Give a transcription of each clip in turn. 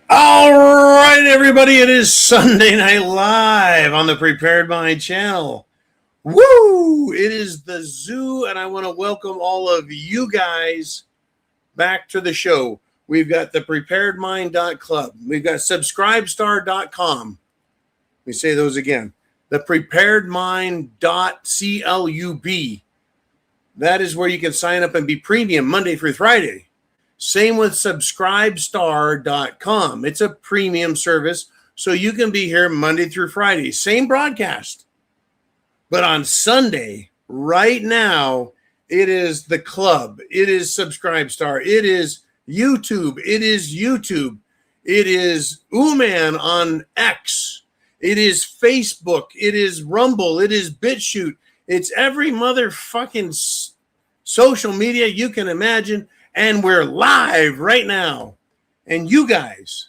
All right, everybody, it is Sunday Night Live on the Prepared Mind channel. Woo! It is the zoo, and I want to welcome all of you guys back to the show. We've got the preparedmind.club. We've got subscribestar.com. Let me say those again. The preparedmind.club. That is where you can sign up and be premium Monday through Friday. Same with subscribestar.com. It's a premium service, so you can be here Monday through Friday. Same broadcast. But on Sunday, right now, it is the club. It is Subscribestar. It is YouTube. It is Ooman on X. It is Facebook. It is Rumble. It is BitChute. It's every motherfucking social media you can imagine. And we're live right now. And you guys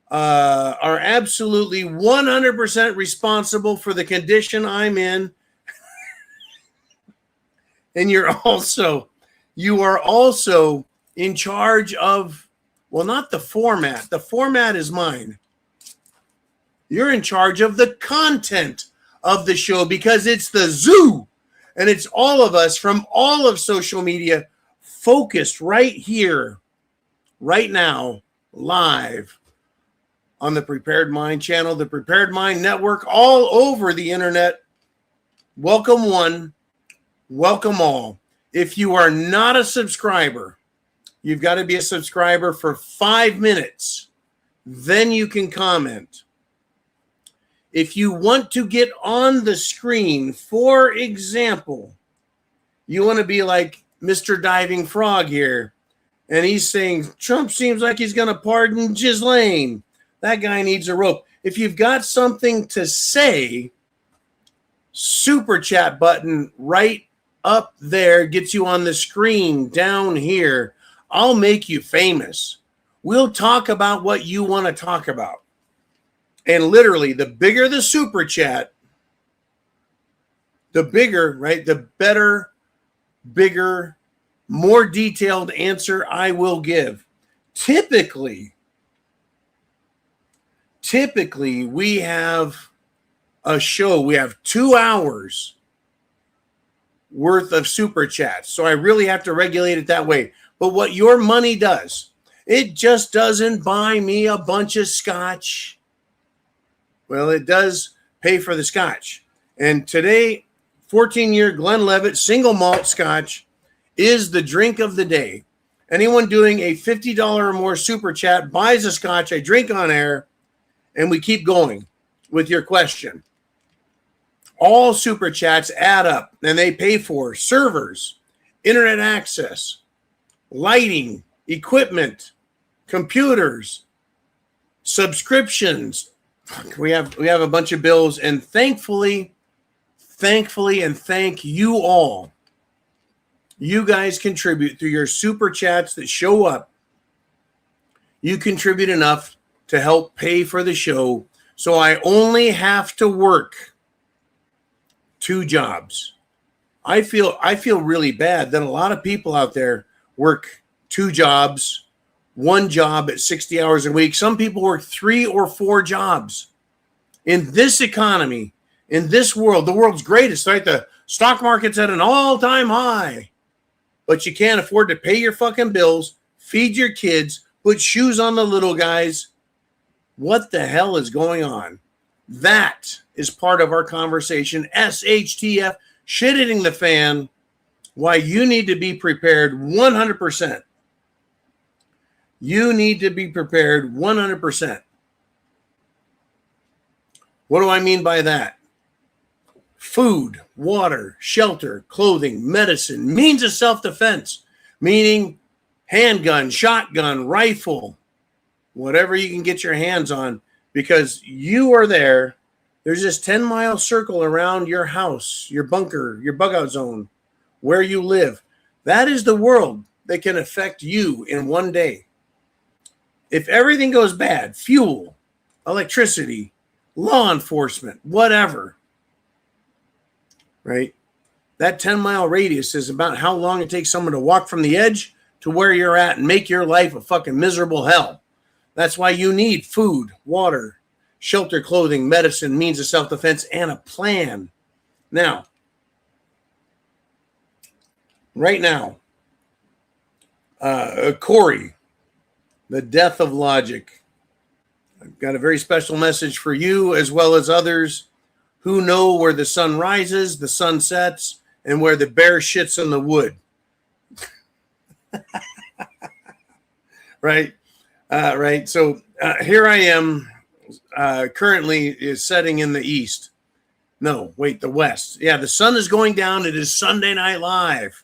are absolutely 100% responsible for the condition I'm in. And you are also in charge of, well, not the format. The format is mine. You're in charge of the content of the show because it's the zoo. And it's all of us from all of social media focused right here, right now, live on the Prepared Mind channel, the Prepared Mind Network, all over the internet. Welcome one, welcome all. If you are not a subscriber, you've got to be a subscriber for 5 minutes. Then you can comment. If you want to get on the screen, for example, you want to be like Mr. Diving Frog here, and he's saying Trump seems like he's going to pardon Ghislaine. That guy needs a rope. If you've got something to say, super chat button right up there gets you on the screen down here. I'll make you famous. We'll talk about what you want to talk about. And literally, the bigger the super chat, the bigger, right? The better, bigger, more detailed answer I will give. Typically, we have a show. We have 2 hours worth of super chats. So I really have to regulate it that way. But what your money does, it just doesn't buy me a bunch of scotch. Well, it does pay for the scotch. And today, 14-year Glenlivet single malt scotch is the drink of the day. Anyone doing a $50 or more super chat buys a scotch, I drink on air, and we keep going with your question. All super chats add up, and they pay for servers, internet access, lighting, equipment, computers, subscriptions. We have a bunch of bills, and thankfully, and thank you all. You guys contribute through your super chats that show up. You contribute enough to help pay for the show, so I only have to work 2 jobs. I feel really bad that a lot of people out there work 2 jobs. 1 job at 60 hours a week. Some people work 3 or 4 jobs. In this economy, in this world, the world's greatest, right? The stock market's at an all-time high. But you can't afford to pay your fucking bills, feed your kids, put shoes on the little guys. What the hell is going on? That is part of our conversation. SHTF, shit hitting the fan, why you need to be prepared 100%. You need to be prepared 100%. What do I mean by that? Food, water, shelter, clothing, medicine, means of self-defense, meaning handgun, shotgun, rifle, whatever you can get your hands on, because you are there. There's this 10-mile circle around your house, your bunker, your bug-out zone, where you live. That is the world that can affect you in one day. If everything goes bad, fuel, electricity, law enforcement, whatever, right? That 10-mile radius is about how long it takes someone to walk from the edge to where you're at and make your life a fucking miserable hell. That's why you need food, water, shelter, clothing, medicine, means of self-defense, and a plan. Now, right now, Corey, the death of logic. I've got a very special message for you as well as others who know where the sun rises, the sun sets, and where the bear shits in the wood. Right? Right. So here I am, currently is setting in the east. No, wait, the west. Yeah, the sun is going down. It is Sunday Night Live.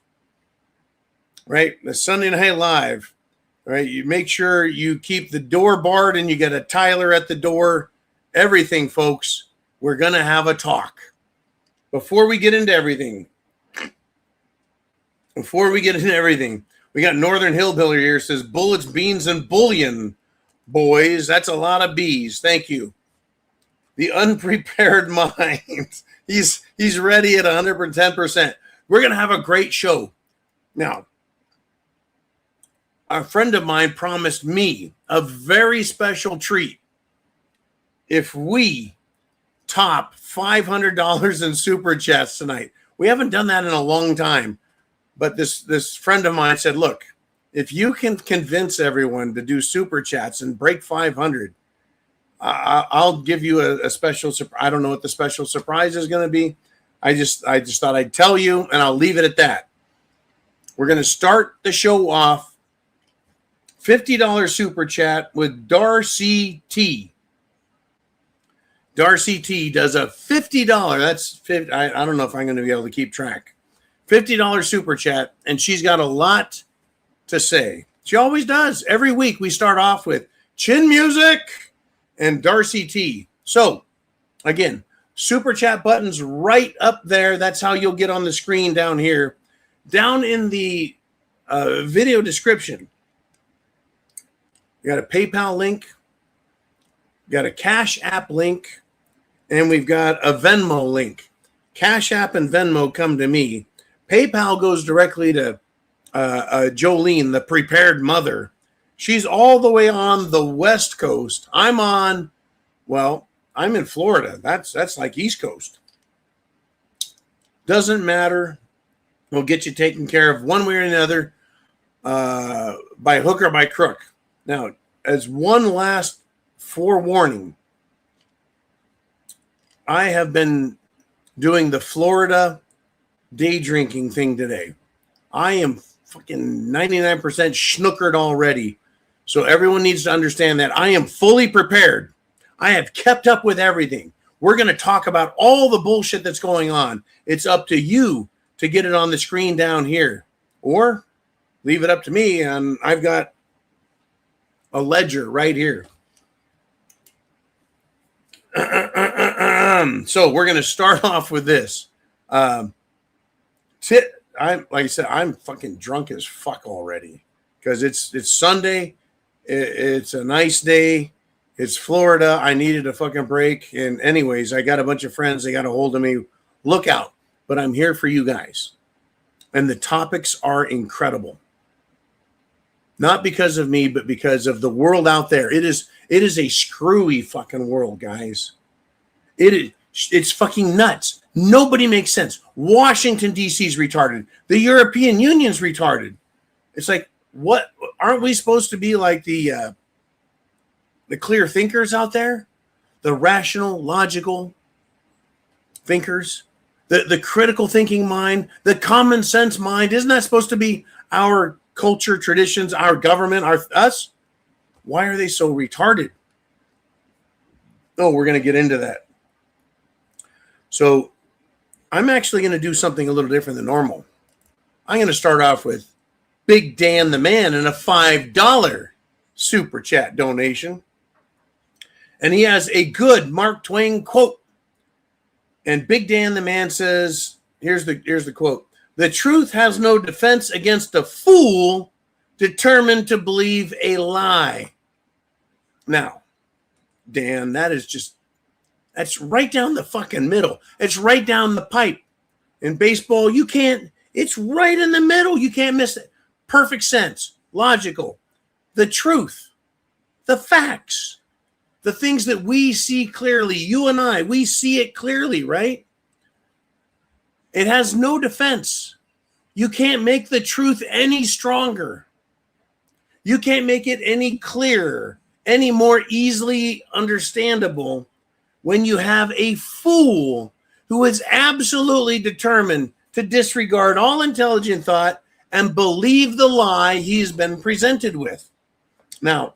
Right? The Sunday Night Live. Right? You make sure you keep the door barred and you get a Tyler at the door. Everything, folks. We're going to have a talk. Before we get into everything, we got Northern Hillbilly here, says bullets, beans, and bullion, boys. That's a lot of bees. Thank you. The unprepared mind. He's ready at 110%. We're going to have a great show. Now, a friend of mine promised me a very special treat if we top $500 in super chats tonight. We haven't done that in a long time, but this friend of mine said, look, if you can convince everyone to do super chats and break 500, I'll give you a special surprise. I don't know what the special surprise is going to be. I just thought I'd tell you, and I'll leave it at that. We're going to start the show off $50 super chat with Darcy T. Darcy T does a $50. That's 50. I don't know if I'm going to be able to keep track. $50 super chat, and she's got a lot to say. She always does. Every week we start off with chin music and Darcy T. So, again, super chat buttons right up there. That's how you'll get on the screen down here. Down in the video description, you got a PayPal link, you got a CashApp link, and we've got a Venmo link. CashApp and Venmo come to me. PayPal goes directly to Jolene, the prepared mother. She's all the way on the West Coast. I'm in Florida. That's like East Coast. Doesn't matter. We'll get you taken care of one way or another, by hook or by crook. Now, as one last forewarning, I have been doing the Florida day drinking thing today. I am fucking 99% schnookered already. So everyone needs to understand that I am fully prepared. I have kept up with everything. We're going to talk about all the bullshit that's going on. It's up to you to get it on the screen down here, or leave it up to me, and I've got a ledger right here. So we're going to start off with this. Like I said, I'm fucking drunk as fuck already because it's Sunday. It's a nice day. It's Florida. I needed a fucking break. And anyways, I got a bunch of friends. They got a hold of me. Look out. But I'm here for you guys. And the topics are incredible. Not because of me, but because of the world out there. It is a screwy fucking world, guys. It's fucking nuts. Nobody makes sense. Washington, D.C. is retarded. The European Union's retarded. It's like, what? Aren't we supposed to be like the clear thinkers out there? The rational, logical thinkers? The critical thinking mind? The common sense mind? Isn't that supposed to be our culture, traditions, our government, us? Why are they so retarded? Oh, we're going to get into that. So I'm actually going to do something a little different than normal. I'm going to start off with Big Dan the Man and a $5 super chat donation. And he has a good Mark Twain quote. And Big Dan the Man says, here's the quote. The truth has no defense against a fool determined to believe a lie. Now, Dan, that's right down the fucking middle. It's right down the pipe. In baseball, it's right in the middle. You can't miss it. Perfect sense. Logical. The truth the facts, the things that we see clearly. You and I, we see it clearly, right? It has no defense. You can't make the truth any stronger. You can't make it any clearer, any more easily understandable when you have a fool who is absolutely determined to disregard all intelligent thought and believe the lie he's been presented with. Now,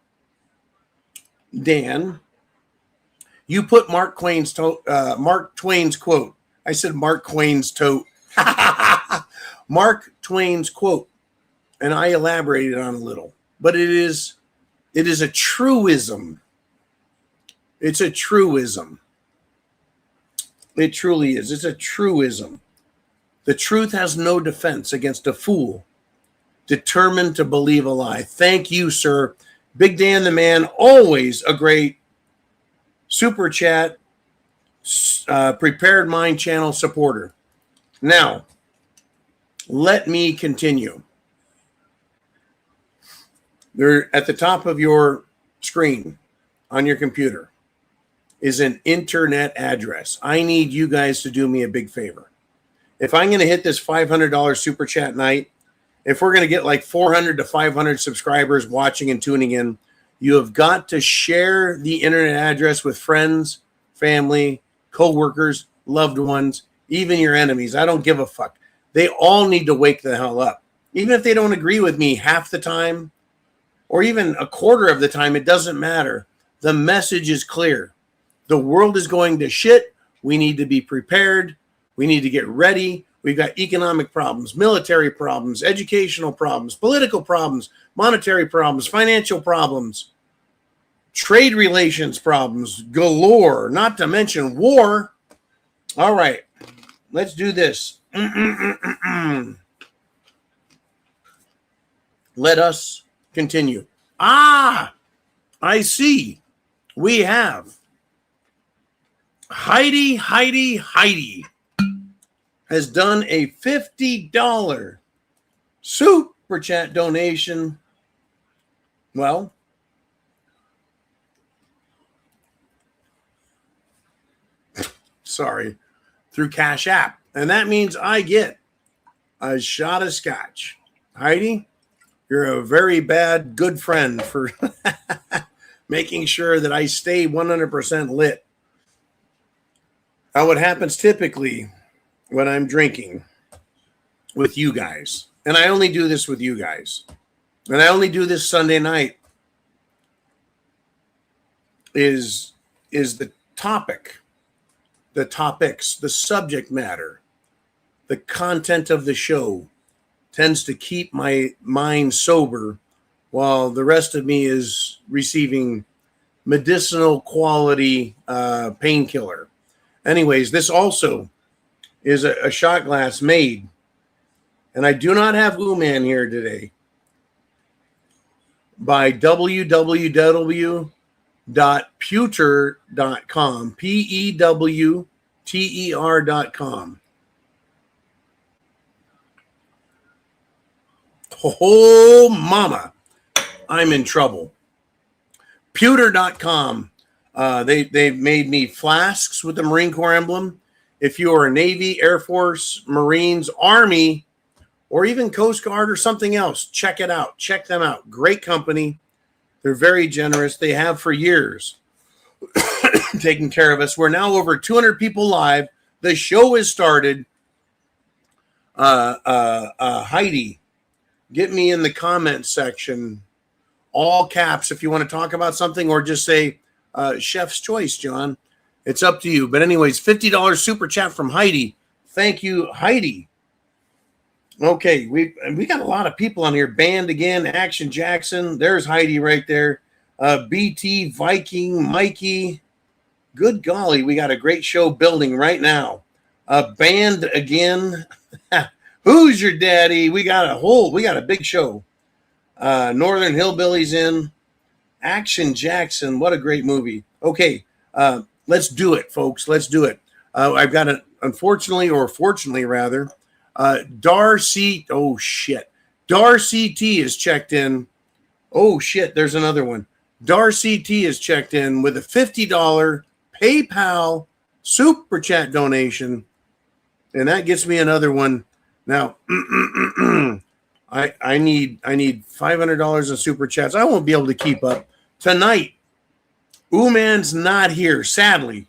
Dan, you put Mark Twain's quote. I said Mark Twain's tote. Mark Twain's quote, and I elaborated on a little, but it is a truism. It's a truism. It truly is. It's a truism. The truth has no defense against a fool determined to believe a lie. Thank you, sir. Big Dan the Man, always a great super chat, Prepared Mind channel supporter. Now, let me continue. There, at the top of your screen on your computer is an internet address. I need you guys to do me a big favor. If I'm going to hit this $500 super chat night, if we're going to get like 400 to 500 subscribers watching and tuning in, you have got to share the internet address with friends, family, co-workers, loved ones, even your enemies. I don't give a fuck. They all need to wake the hell up. Even if they don't agree with me half the time or even a quarter of the time, it doesn't matter. The message is clear. The world is going to shit. We need to be prepared. We need to get ready. We've got economic problems, military problems, educational problems, political problems, monetary problems, financial problems, trade relations problems galore, not to mention war. All right, let's do this. Let us continue. I see. We have Heidi has done a $50 super chat donation. Well, sorry, through CashApp. And that means I get a shot of scotch. Heidi, you're a very bad good friend for making sure that I stay 100% lit. Now, what happens typically when I'm drinking with you guys, and I only do this with you guys, and I only do this Sunday night, is the topic, the topics, the subject matter, the content of the show tends to keep my mind sober while the rest of me is receiving medicinal quality painkiller. Anyways, this also is a shot glass made, and I do not have Uman here today, by www.pewter.com, pewter.com. Oh, mama, I'm in trouble. Pewter.com. They've made me flasks with the Marine Corps emblem. If you are a Navy, Air Force, Marines, Army, or even Coast Guard or something else, check it out. Check them out. Great company. They're very generous. They have for years taken care of us. We're now over 200 people live. The show has started. Heidi, get me in the comments section, all caps, if you want to talk about something, or just say chef's choice, John. It's up to you. But anyways, $50 super chat from Heidi. Thank you, Heidi. Okay, we got a lot of people on here. Band again, Action Jackson. There's Heidi right there. BT, Viking, Mikey. Good golly, we got a great show building right now. Band again. Who's your daddy? We got a big show. Northern Hillbillies in. Action Jackson. What a great movie. Okay, let's do it, folks. Let's do it. I've got an, unfortunately, or fortunately rather, Darcy. Oh shit. Darcy T is checked in. Oh shit. There's another one. Darcy T is checked in with a $50 PayPal super chat donation, and that gets me another one. Now, I need $500 in super chats. I won't be able to keep up tonight. Uman's not here, sadly.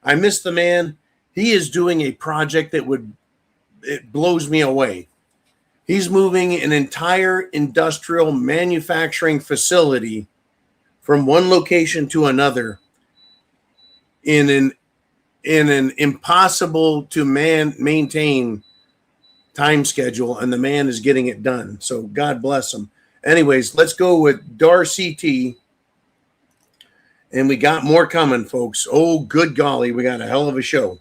I miss the man. He is doing a project that it blows me away. He's moving an entire industrial manufacturing facility from one location to another in an impossible to maintain time schedule, and the man is getting it done. So God bless him. Anyways, let's go with Darcy T. And we got more coming, folks. Oh, good golly, we got a hell of a show.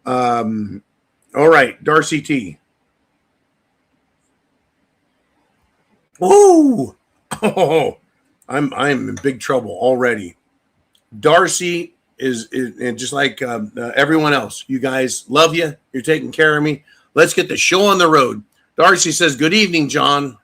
All right, Darcy T. Whoa! Oh, I'm in big trouble already. Darcy is just like everyone else. You guys, love you. You're taking care of me. Let's get the show on the road. Darcy says, good evening, John.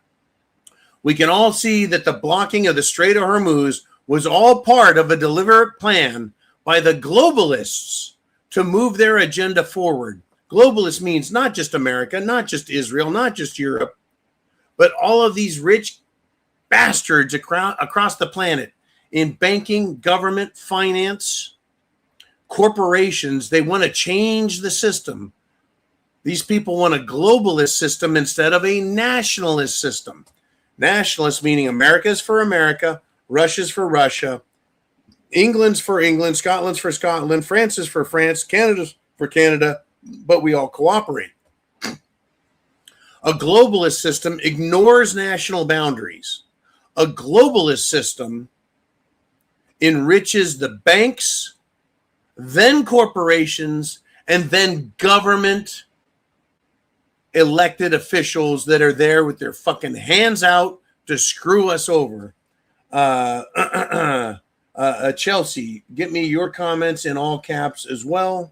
We can all see that the blocking of the Strait of Hormuz was all part of a deliberate plan by the globalists to move their agenda forward. Globalist means not just America, not just Israel, not just Europe, but all of these rich bastards across the planet in banking, government, finance, corporations. They want to change the system. These people want a globalist system instead of a nationalist system. Nationalist meaning America's for America, Russia's for Russia, England's for England, Scotland's for Scotland, France is for France, Canada's for Canada, but we all cooperate. A globalist system ignores national boundaries. A globalist system enriches the banks, then corporations, and then government elected officials that are there with their fucking hands out to screw us over. Chelsea, get me your comments in all caps as well.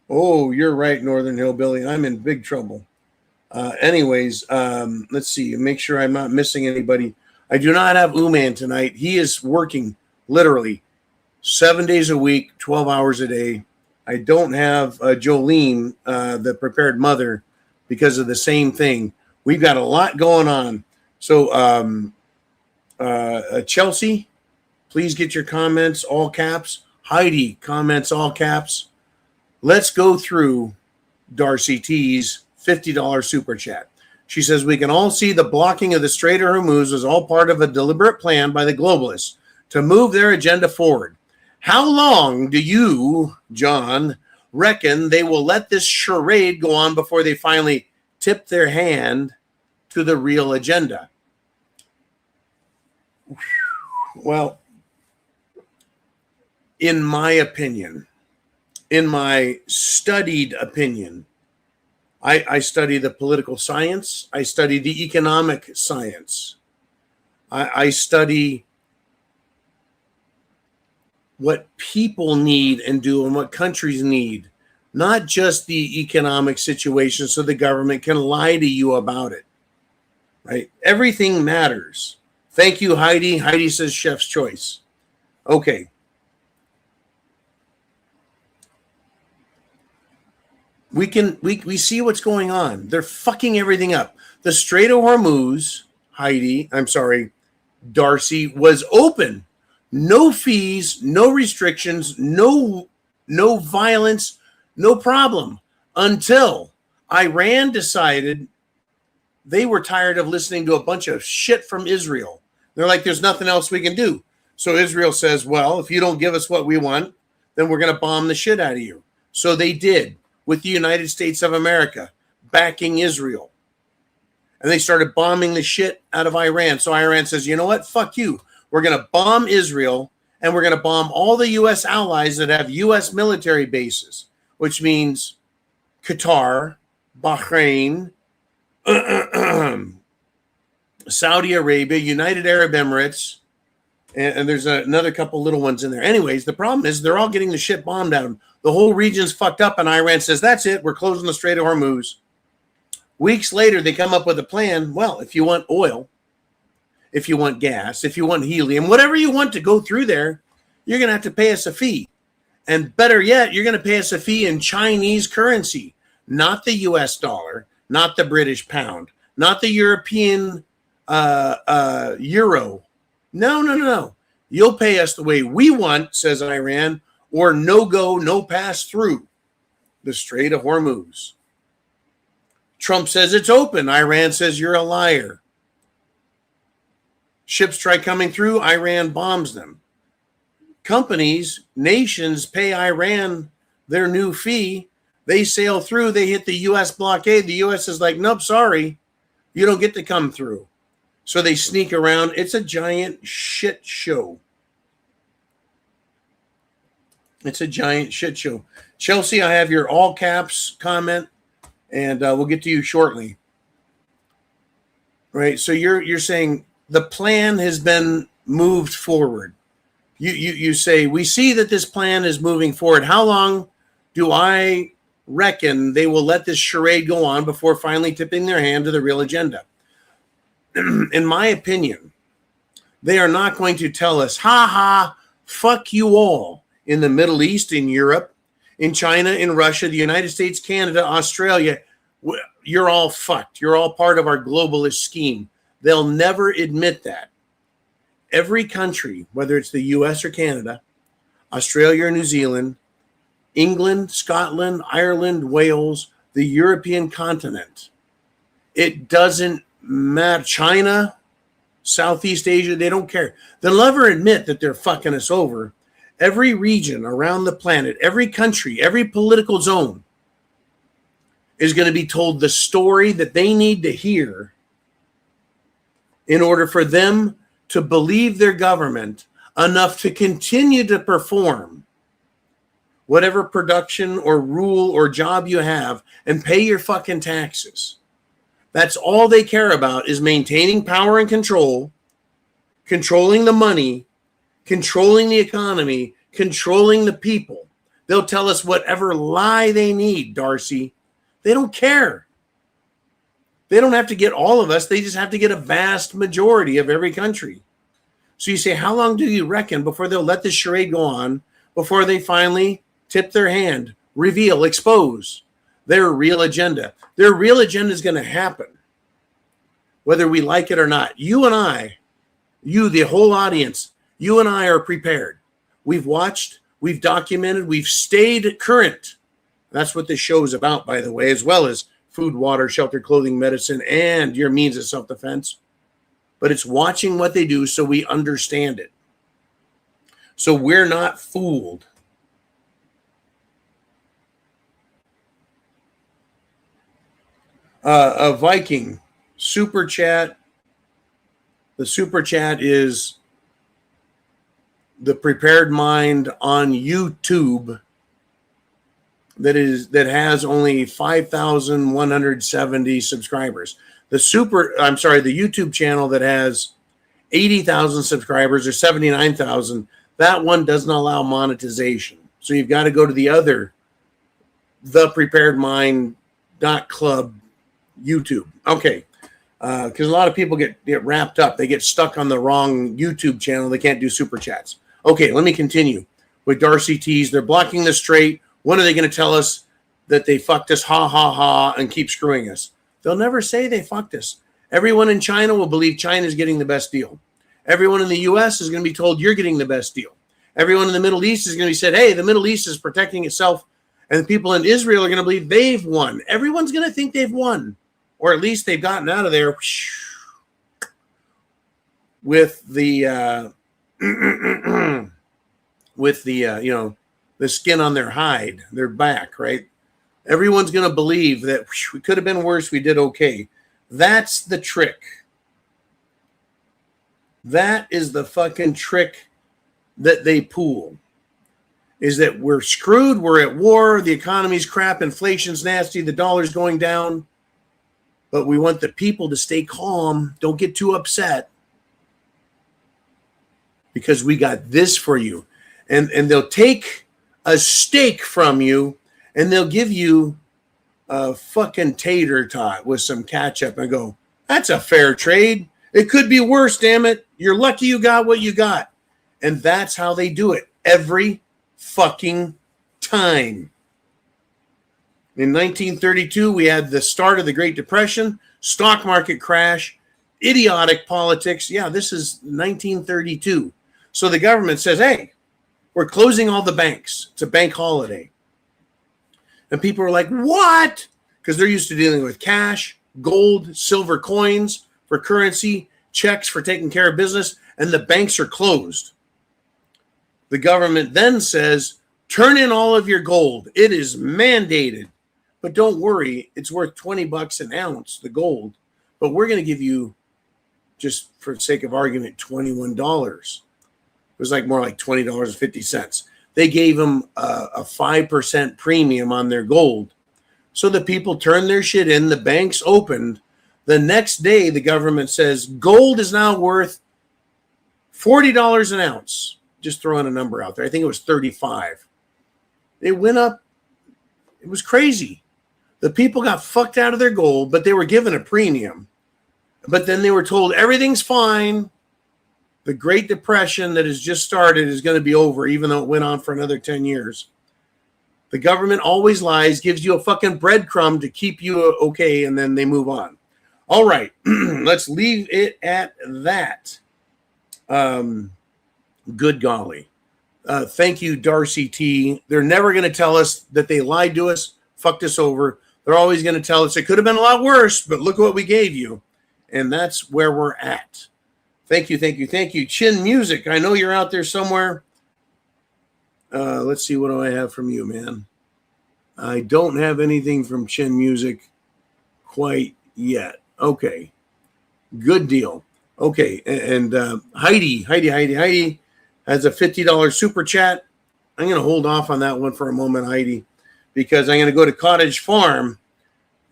Oh, you're right, Northern Hillbilly. I'm in big trouble. Anyways, let's see. Make sure I'm not missing anybody. I do not have Uman tonight. He is working literally 7 days a week, 12 hours a day. I don't have Jolene, the prepared mother, because of the same thing. We've got a lot going on. So, Chelsea, please get your comments all caps. Heidi, comments all caps. Let's go through Darcy T's $50 super chat. She says, we can all see the blocking of the Strait of Hormuz was all part of a deliberate plan by the globalists to move their agenda forward. How long do you, John, reckon they will let this charade go on before they finally tip their hand to the real agenda? Well, in my opinion, in my studied opinion, I study the political science. I study the economic science. I study what people need and do and what countries need, not just the economic situation so the government can lie to you about it, right? Everything matters. Thank you, Heidi. Heidi says chef's choice. Okay. We see what's going on. They're fucking everything up. The Strait of Hormuz, Darcy, was open. No fees, no restrictions, no violence, no problem, until Iran decided they were tired of listening to a bunch of shit from Israel. They're like, there's nothing else we can do. So Israel says, well, if you don't give us what we want, then we're going to bomb the shit out of you. So they did, with the United States of America backing Israel. And they started bombing the shit out of Iran. So Iran says, you know what? Fuck you. We're going to bomb Israel, and we're going to bomb all the U.S. allies that have U.S. military bases, which means Qatar, Bahrain, Saudi Arabia, United Arab Emirates, and there's another couple little ones in there. Anyways, the problem is they're all getting the shit bombed at them. The whole region's fucked up, and Iran says, that's it. We're closing the Strait of Hormuz. Weeks later, they come up with a plan. Well, if you want oil, if you want gas, if you want helium, whatever you want to go through there, you're going to have to pay us a fee. And better yet, you're going to pay us a fee in Chinese currency, not the US dollar, not the British pound, not the European euro. No. You'll pay us the way we want, says Iran, or no go, no pass through the Strait of Hormuz. Trump says it's open. Iran says you're a liar. Ships try coming through. Iran bombs them. Companies, nations pay Iran their new fee. They sail through. They hit the U.S. blockade. The U.S. is like, nope, sorry. You don't get to come through. So they sneak around. It's a giant shit show. It's a giant shit show. Chelsea, I have your all caps comment, and we'll get to you shortly. Right. So you're saying the plan has been moved forward. You say, we see that this plan is moving forward. How long do I reckon they will let this charade go on before finally tipping their hand to the real agenda? In my opinion, they are not going to tell us, fuck you all in the Middle East, in Europe, in China, in Russia, the United States, Canada, Australia. You're all fucked. You're all part of our globalist scheme. They'll never admit that. Every country, whether it's the US or Canada, Australia or New Zealand, England, Scotland, Ireland, Wales, the European continent, it doesn't matter. China, Southeast Asia, they don't care. They'll never admit that they're fucking us over. Every region around the planet, every country, every political zone is going to be told the story that they need to hear in order for them to believe their government enough to continue to perform whatever production or rule or job you have and pay your fucking taxes. That's all they care about, is maintaining power and control, controlling the money, controlling the economy, controlling the people. They'll tell us whatever lie they need, Darcy. They don't care. They don't have to get all of us. They just have to get a vast majority of every country. So you say, how long do you reckon before they'll let this charade go on, before they finally tip their hand, reveal, expose their real agenda? Their real agenda is going to happen, whether we like it or not. You and I, you, the whole audience, you and I are prepared. We've watched, we've documented, we've stayed current. That's what this show is about, by the way, as well as food, water, shelter, clothing, medicine, and your means of self-defense. But it's watching what they do so we understand it. So we're not fooled. A Viking super chat. The super chat is the Prepared Mind on YouTube. That has only 5,170 subscribers. The YouTube channel that has 80,000 subscribers or 79,000, that one doesn't allow monetization. So you've got to go to the other, thepreparedmind.club YouTube. Okay. Because a lot of people get wrapped up. They get stuck on the wrong YouTube channel. They can't do super chats. Okay, let me continue with Darcy T's. They're blocking the strait. When are they going to tell us that they fucked us, and keep screwing us? They'll never say they fucked us. Everyone in China will believe China is getting the best deal. Everyone in the U.S. is going to be told you're getting the best deal. Everyone in the Middle East is going to be said, hey, the Middle East is protecting itself, and the people in Israel are going to believe they've won. Everyone's going to think they've won, or at least they've gotten out of there with the the skin on their hide, their back, right? Everyone's going to believe that we could have been worse, we did okay. That's the trick. That is the fucking trick that they pull, is that we're screwed, we're at war, the economy's crap, inflation's nasty, the dollar's going down, but we want the people to stay calm, don't get too upset, because we got this for you. And they'll take a steak from you, and they'll give you a fucking tater tot with some ketchup and go, that's a fair trade. It could be worse, damn it. You're lucky you got what you got. And that's how they do it every fucking time. In 1932, we had the start of the Great Depression, stock market crash, idiotic politics. Yeah, this is 1932. So the government says, hey, we're closing all the banks. It's a bank holiday. And people are like, what? Because they're used to dealing with cash, gold, silver coins for currency, checks for taking care of business, and the banks are closed. The government then says, turn in all of your gold. It is mandated. But don't worry, it's worth $20 an ounce, the gold. But we're going to give you, just for the sake of argument, $21. It was more like $20.50. They gave them a 5% premium on their gold. So the people turned their shit in. The banks opened. The next day, the government says gold is now worth $40 an ounce. Just throwing a number out there. I think it was 35. It went up. It was crazy. The people got fucked out of their gold, but they were given a premium. But then they were told everything's fine. The Great Depression that has just started is going to be over, even though it went on for another 10 years. The government always lies, gives you a fucking breadcrumb to keep you okay, and then they move on. All right, let's leave it at that. Good golly. Thank you, Darcy T. They're never going to tell us that they lied to us, fucked us over. They're always going to tell us it could have been a lot worse, but look what we gave you. And that's where we're at. Thank you, thank you, thank you. Chin Music, I know you're out there somewhere. Let's see, what do I have from you, man? I don't have anything from Chin Music quite yet. Okay, good deal. Okay, and Heidi has a $50 super chat. I'm going to hold off on that one for a moment, Heidi, because I'm going to go to Cottage Farm.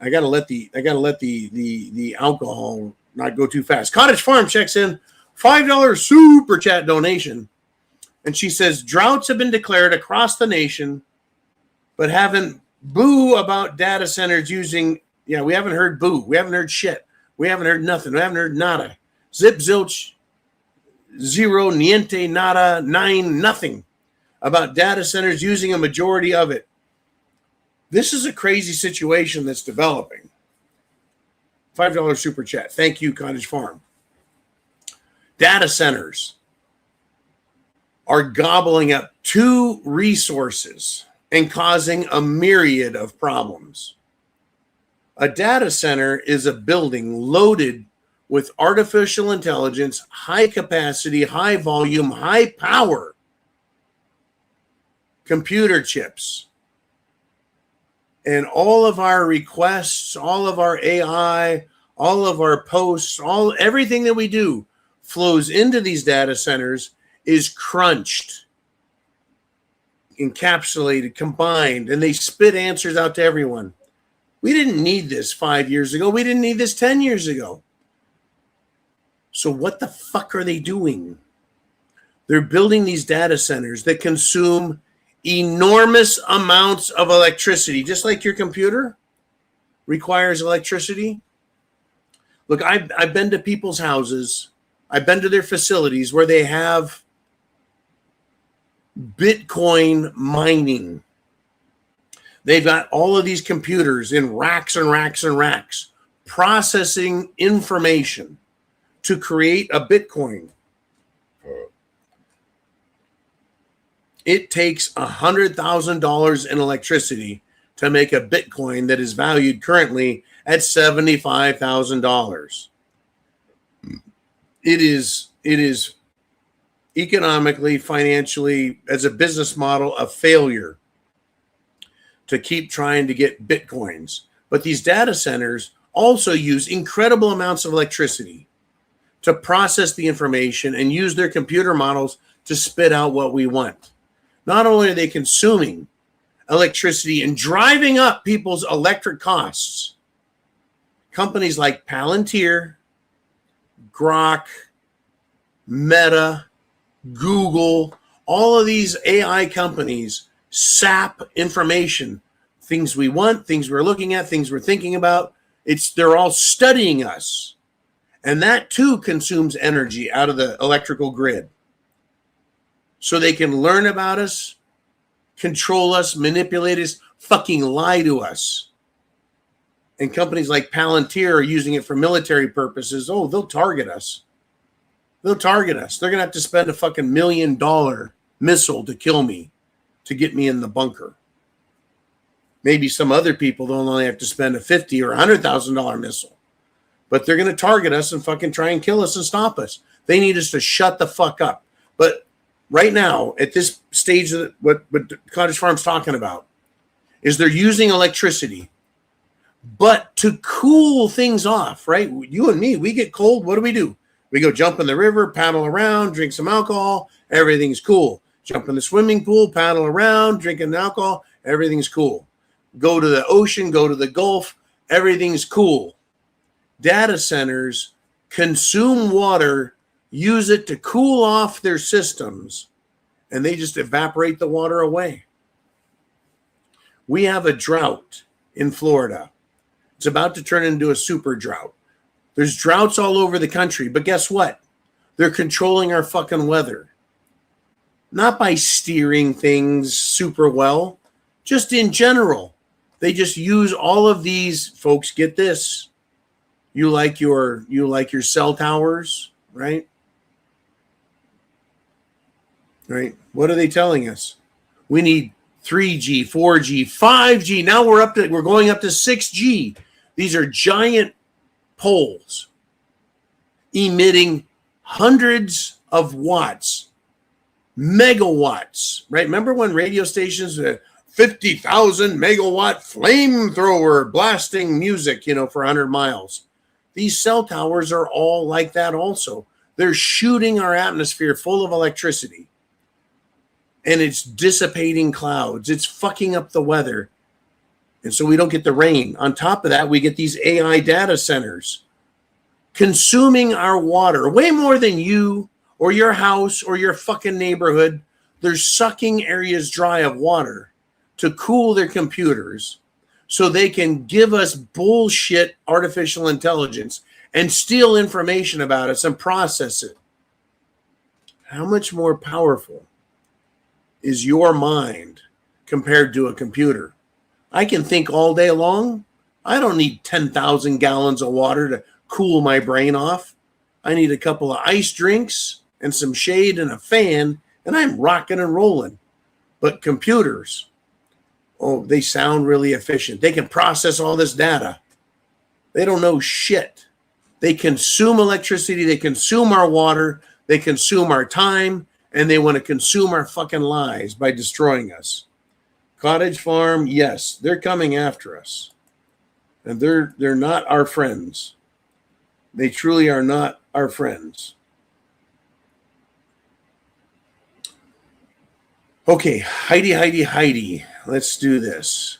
I got to let the alcohol not go too fast. Cottage Farm checks in, $5 super chat donation. And she says, droughts have been declared across the nation, but haven't boo about data centers using, we haven't heard boo. We haven't heard shit. We haven't heard nothing. We haven't heard nada. Zip, zilch, zero, niente, nada, nine, nothing about data centers using a majority of it. This is a crazy situation that's developing. $5 super chat. Thank you, Cottage Farm. Data centers are gobbling up 2 resources and causing a myriad of problems. A data center is a building loaded with artificial intelligence, high capacity, high volume, high power computer chips. And all of our requests, all of our AI, all of our posts, everything that we do flows into these data centers, is crunched, encapsulated, combined, and they spit answers out to everyone. We didn't need this 5 years ago. We didn't need this 10 years ago. So what the fuck are they doing? They're building these data centers that consume enormous amounts of electricity, just like your computer requires electricity. Look, I've been to people's houses. I've been to their facilities where they have Bitcoin mining. They've got all of these computers in racks and racks and racks processing information to create a Bitcoin. It takes $100,000 in electricity to make a Bitcoin that is valued currently at $75,000. It is economically, financially, as a business model, a failure to keep trying to get Bitcoins. But these data centers also use incredible amounts of electricity to process the information and use their computer models to spit out what we want. Not only are they consuming electricity and driving up people's electric costs, companies like Palantir, Grok, Meta, Google, all of these AI companies sap information, things we want, things we're looking at, things we're thinking about. They're all studying us. And that too consumes energy out of the electrical grid. So they can learn about us, control us, manipulate us, fucking lie to us. And companies like Palantir are using it for military purposes. Oh, they'll target us. They'll target us. They're going to have to spend a fucking $1 million missile to kill me, to get me in the bunker. Maybe some other people don't only have to spend a $50,000 or $100,000 missile. But they're going to target us and fucking try and kill us and stop us. They need us to shut the fuck up. But right now, at this stage of what Cottage Farm's talking about, is they're using electricity, but to cool things off, right? You and me, we get cold. What do? We go jump in the river, paddle around, drink some alcohol. Everything's cool. Jump in the swimming pool, paddle around, drinking alcohol. Everything's cool. Go to the ocean, go to the Gulf. Everything's cool. Data centers consume water, use it to cool off their systems, and they just evaporate the water away. We have a drought in Florida. It's about to turn into a super drought. There's droughts all over the country, but guess what? They're controlling our fucking weather. Not by steering things super well, just in general. They just use all of these, folks, get this. You like your cell towers, right? Right? What are they telling us? We need 3G, 4G, 5G. Now we're going up to 6G. These are giant poles emitting hundreds of watts, megawatts, right? Remember when radio stations, 50,000 megawatt flamethrower blasting music, for 100 miles. These cell towers are all like that also. They're shooting our atmosphere full of electricity. And it's dissipating clouds. It's fucking up the weather. And so we don't get the rain. On top of that, we get these AI data centers consuming our water way more than you or your house or your fucking neighborhood. They're sucking areas dry of water to cool their computers so they can give us bullshit artificial intelligence and steal information about us and process it. How much more powerful is your mind compared to a computer? I can think all day long. I don't need 10,000 gallons of water to cool my brain off. I need a couple of ice drinks and some shade and a fan, and I'm rocking and rolling. But computers, they sound really efficient. They can process all this data. They don't know shit. They consume electricity. They consume our water. They consume our time. And they want to consume our fucking lives by destroying us. Cottage Farm, yes, they're coming after us. And they're not our friends. They truly are not our friends. Okay, Heidi. Let's do this.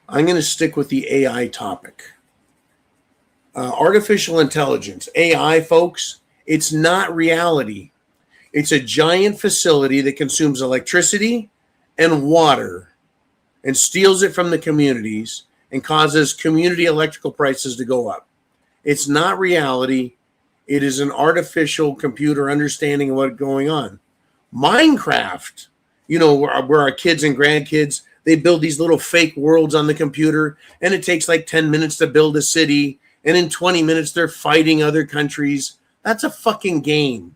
I'm going to stick with the AI topic. Artificial intelligence, AI, folks, it's not reality. It's a giant facility that consumes electricity and water and steals it from the communities and causes community electrical prices to go up. It's not reality. It is an artificial computer understanding of what's going on. Minecraft, where our kids and grandkids, they build these little fake worlds on the computer, and it takes like 10 minutes to build a city. And in 20 minutes, they're fighting other countries. That's a fucking game.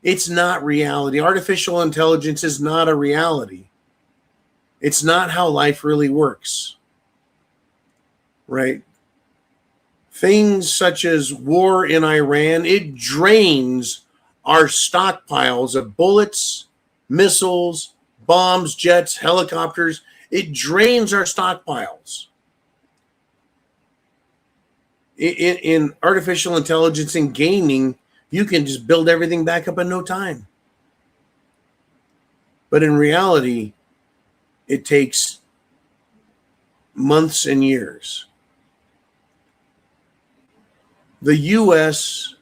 It's not reality. Artificial intelligence is not a reality. It's not how life really works. Right? Things such as war in Iran, it drains our stockpiles of bullets, missiles, bombs, jets, helicopters. It drains our stockpiles. In artificial intelligence and gaming, you can just build everything back up in no time. But in reality, it takes months and years. The U.S.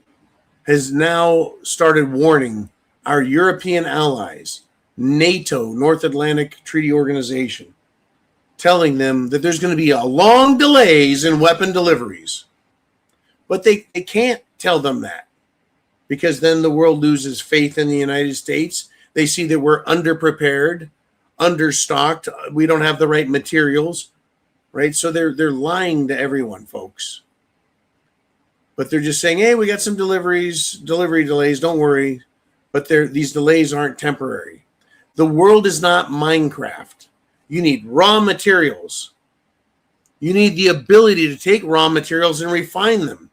has now started warning our European allies, NATO, North Atlantic Treaty Organization, telling them that there's going to be a long delays in weapon deliveries. But they can't tell them that, because then the world loses faith in the United States. They see that we're underprepared, understocked. We don't have the right materials, right? So they're lying to everyone, folks. But they're just saying, hey, we got some delivery delays, don't worry. But these delays aren't temporary. The world is not Minecraft. You need raw materials. You need the ability to take raw materials and refine them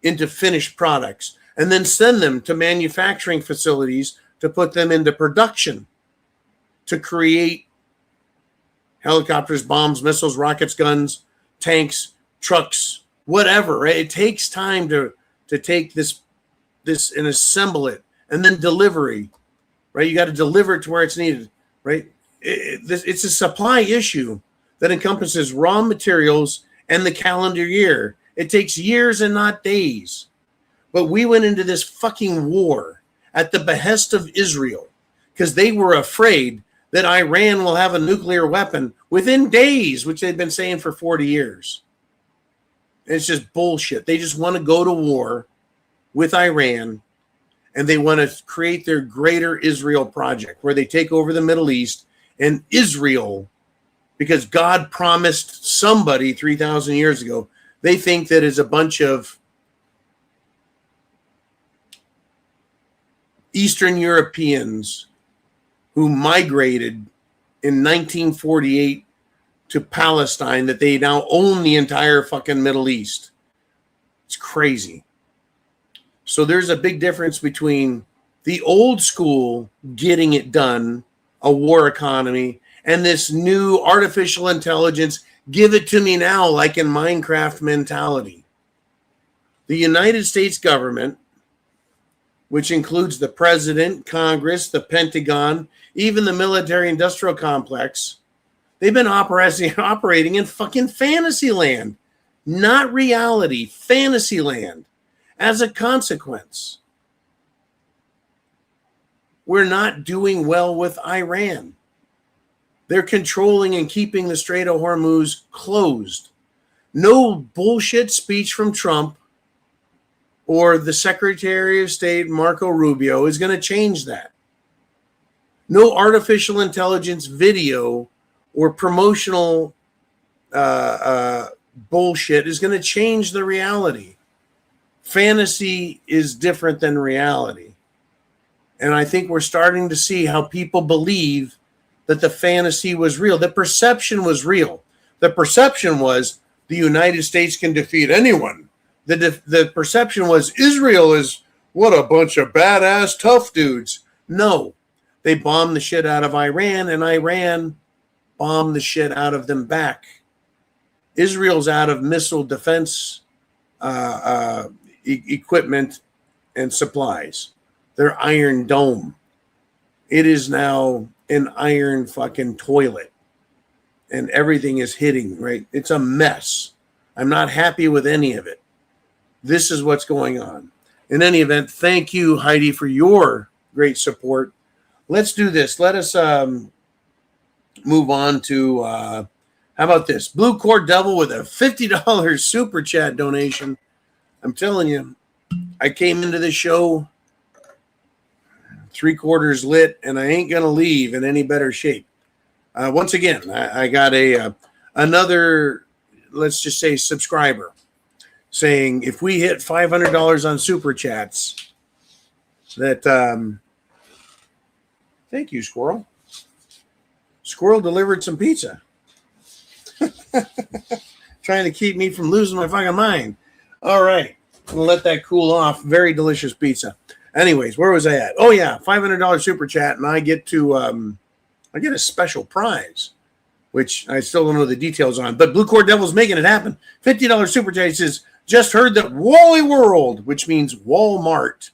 into finished products and then send them to manufacturing facilities to put them into production to create helicopters, bombs, missiles, rockets, guns, tanks, trucks, whatever, right? It takes time to take this and assemble it, and then delivery, right? You got to deliver it to where it's needed, right? It's a supply issue that encompasses raw materials and the calendar year. It takes years and not days. But we went into this fucking war at the behest of Israel because they were afraid that Iran will have a nuclear weapon within days, which they've been saying for 40 years. It's just bullshit. They just want to go to war with Iran, and they want to create their greater Israel project where they take over the Middle East and Israel, because God promised somebody 3,000 years ago. They think that is a bunch of Eastern Europeans who migrated in 1948 to Palestine, that they now own the entire fucking Middle East. It's crazy. So there's a big difference between the old school getting it done, a war economy, and this new artificial intelligence, give it to me now, like in Minecraft mentality. The United States government, which includes the president, Congress, the Pentagon, even the military-industrial complex, they've been operating in fucking fantasy land, not reality, fantasy land. As a consequence, we're not doing well with Iran. They're controlling and keeping the Strait of Hormuz closed. No bullshit speech from Trump or the Secretary of State, Marco Rubio, is going to change that. No artificial intelligence video or promotional bullshit is going to change the reality. Fantasy is different than reality. And I think we're starting to see how people believe that the fantasy was real. The perception was real. The perception was the United States can defeat anyone. The perception was Israel is what a bunch of badass tough dudes. No, they bombed the shit out of Iran, and Iran bombed the shit out of them back. Israel's out of missile defense equipment and supplies. Their Iron Dome. It is now an iron fucking toilet. And everything is hitting, right? It's a mess. I'm not happy with any of it. This is what's going on. In any event, thank you, Heidi, for your great support. Let's do this. Let us move on to, how about this? Blue Cord Devil with a $50 super chat donation. I'm telling you, I came into this show 3/4 lit, and I ain't going to leave in any better shape. Once again, I got another, let's just say, subscriber saying if we hit $500 on super chats, that thank you, Squirrel. Squirrel delivered some pizza. Trying to keep me from losing my fucking mind. All right. I'm going to let that cool off. Very delicious pizza. Anyways, where was I at? Oh, yeah. $500 super chat, and I get to I get a special prize, which I still don't know the details on. But Blue Cord Devil's making it happen. $50 super chat says, just heard that Wally World, which means Walmart,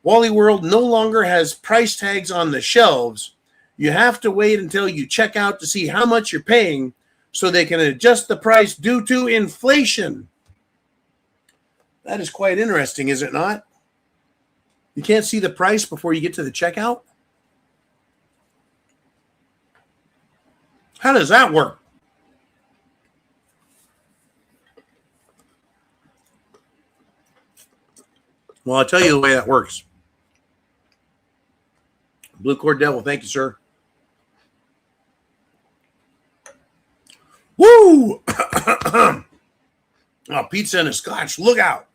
Wally World no longer has price tags on the shelves. You have to wait until you check out to see how much you're paying so they can adjust the price due to inflation. That is quite interesting, is it not? You can't see the price before you get to the checkout? How does that work? Well, I'll tell you the way that works. Blue Cord Devil, thank you, sir. Woo! Oh, pizza and a scotch. Look out.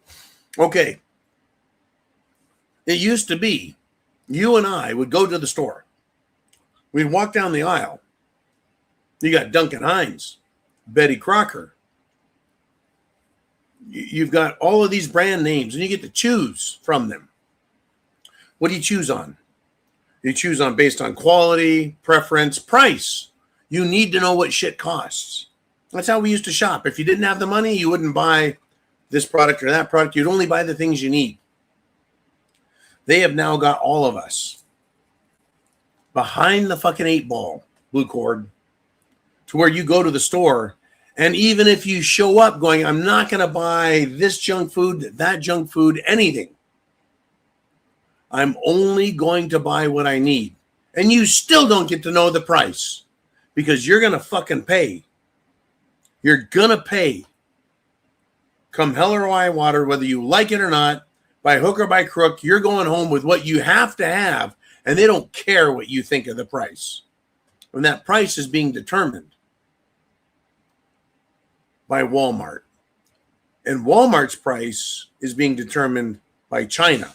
Okay. It used to be you and I would go to the store. We'd walk down the aisle. You got Duncan Hines, Betty Crocker. You've got all of these brand names, and you get to choose from them. What do you choose on? You choose on based on quality, preference, price. You need to know what shit costs. That's how we used to shop. If you didn't have the money, you wouldn't buy this product or that product. You'd only buy the things you need. They have now got all of us behind the fucking 8-ball, Blue Cord, to where you go to the store, and even if you show up going, I'm not going to buy this junk food, that junk food, anything. I'm only going to buy what I need. And you still don't get to know the price because you're going to fucking pay. You're going to pay. Come hell or high water, whether you like it or not, by hook or by crook, you're going home with what you have to have, and they don't care what you think of the price. And that price is being determined by Walmart. And Walmart's price is being determined by China.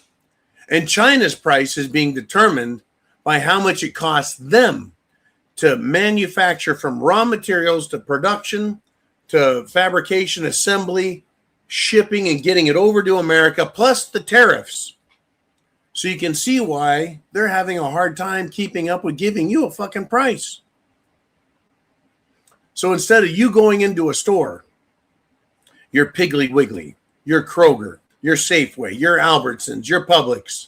And China's price is being determined by how much it costs them to manufacture, from raw materials to production to fabrication, assembly, shipping, and getting it over to America, plus the tariffs. So you can see why they're having a hard time keeping up with giving you a fucking price. So instead of you going into a store, your Piggly Wiggly, your Kroger, your Safeway, your Albertsons, your Publix,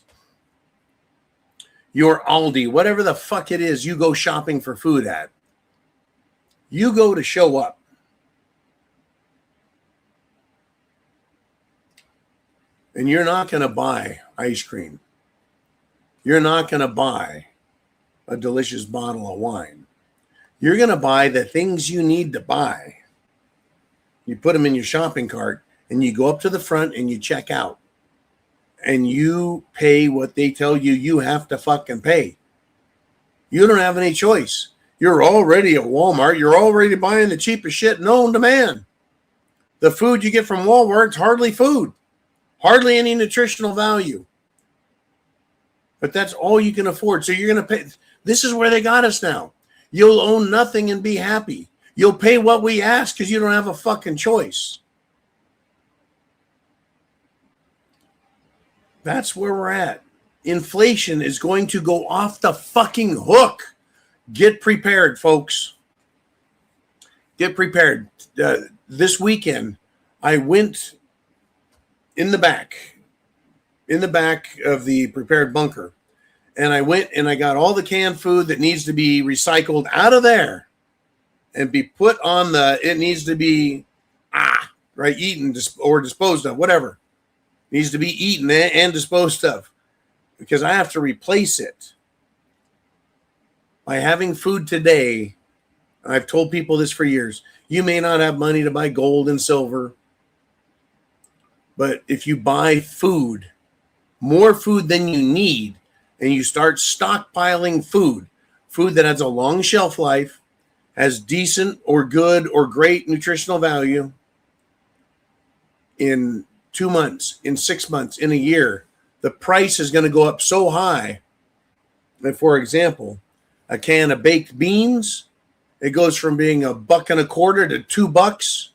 your Aldi, whatever the fuck it is you go shopping for food at, you go to show up. And you're not going to buy ice cream. You're not going to buy a delicious bottle of wine. You're going to buy the things you need to buy. You put them in your shopping cart and you go up to the front and you check out. And you pay what they tell you you have to fucking pay. You don't have any choice. You're already at Walmart. You're already buying the cheapest shit known to man. The food you get from Walmart's hardly food. Hardly any nutritional value. But that's all you can afford. So you're going to pay. This is where they got us now. You'll own nothing and be happy. You'll pay what we ask because you don't have a fucking choice. That's where we're at. Inflation is going to go off the fucking hook. Get prepared, folks. Get prepared. This weekend, I went in the back of the prepared bunker, and I went and I got all the canned food that needs to be recycled out of there and be put on it needs to be eaten or disposed of, whatever. It needs to be eaten and disposed of, because I have to replace it. By having food today, I've told people this for years, you may not have money to buy gold and silver, but if you buy food, more food than you need, and you start stockpiling food that has a long shelf life, has decent or good or great nutritional value, in 2 months, in 6 months, in a year, the price is going to go up so high that, for example, a can of baked beans, it goes from being $1.25 to $2,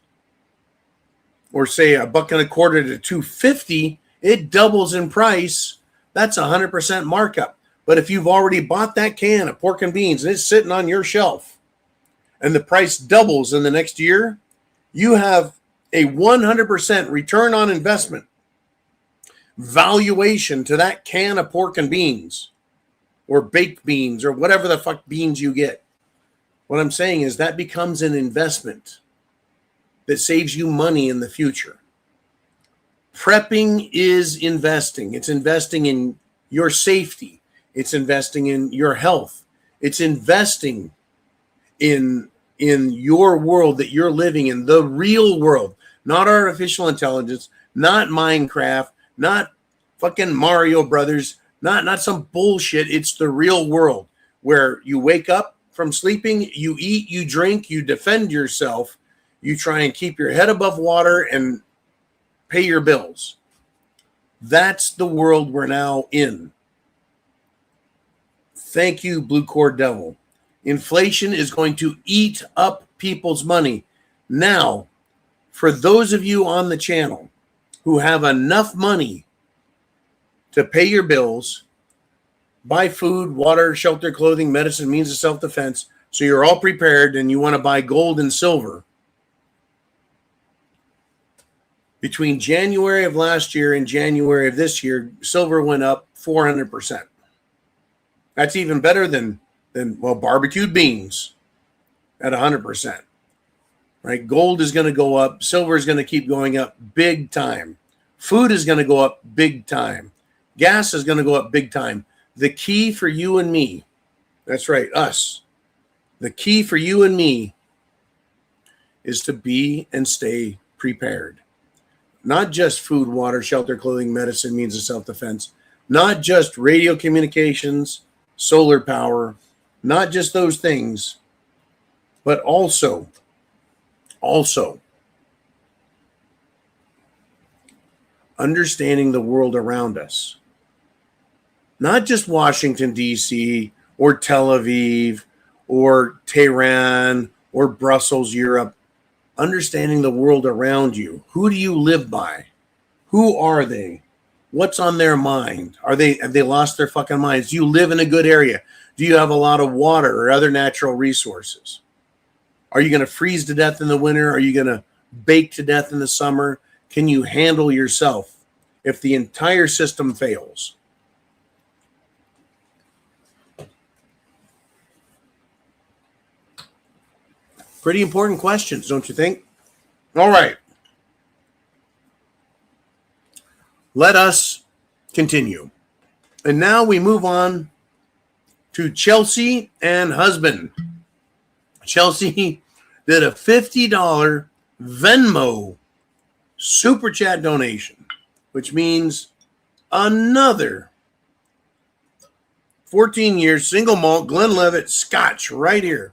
or say $1.25 to $2.50. It doubles in price. That's 100% markup. But if you've already bought that can of pork and beans and it's sitting on your shelf, and the price doubles in the next year, you have a 100% return on investment valuation to that can of pork and beans, or baked beans, or whatever the fuck beans you get. What I'm saying is that becomes an investment that saves you money in the future. Prepping is investing. It's investing in your safety. It's investing in your health. It's investing in your world that you're living in, the real world, not artificial intelligence, not Minecraft, not fucking Mario Brothers, not some bullshit. It's the real world where you wake up from sleeping, you eat, you drink, you defend yourself, you try and keep your head above water and pay your bills. That's the world we're now in. Thank you, Blue Cord Devil. Inflation is going to eat up people's money. Now, for those of you on the channel who have enough money to pay your bills, buy food, water, shelter, clothing, medicine, means of self-defense, so you're all prepared and you want to buy gold and silver, between January of last year and January of this year, silver went up 400%. That's even better than barbecued beans at 100%. Right? Gold is going to go up. Silver is going to keep going up big time. Food is going to go up big time. Gas is going to go up big time. The key for you and me, that's right, us. The key for you and me is to be and stay prepared. Not just food, water, shelter, clothing, medicine, means of self-defense. Not just radio communications, solar power, not just those things, but also understanding the world around us. Not just Washington, D.C., or Tel Aviv, or Tehran, or Brussels, Europe. Understanding the world around you. Who do you live by? Who are they? What's on their mind? Have they lost their fucking minds? Do you live in a good area? Do you have a lot of water or other natural resources? Are you going to freeze to death in the winter? Are you going to bake to death in the summer? Can you handle yourself if the entire system fails? Pretty important questions, don't you think? All right. Let us continue. And now we move on to Chelsea and husband. Chelsea did a $50 Venmo super chat donation, which means another 14 years single malt Glenlivet Scotch right here.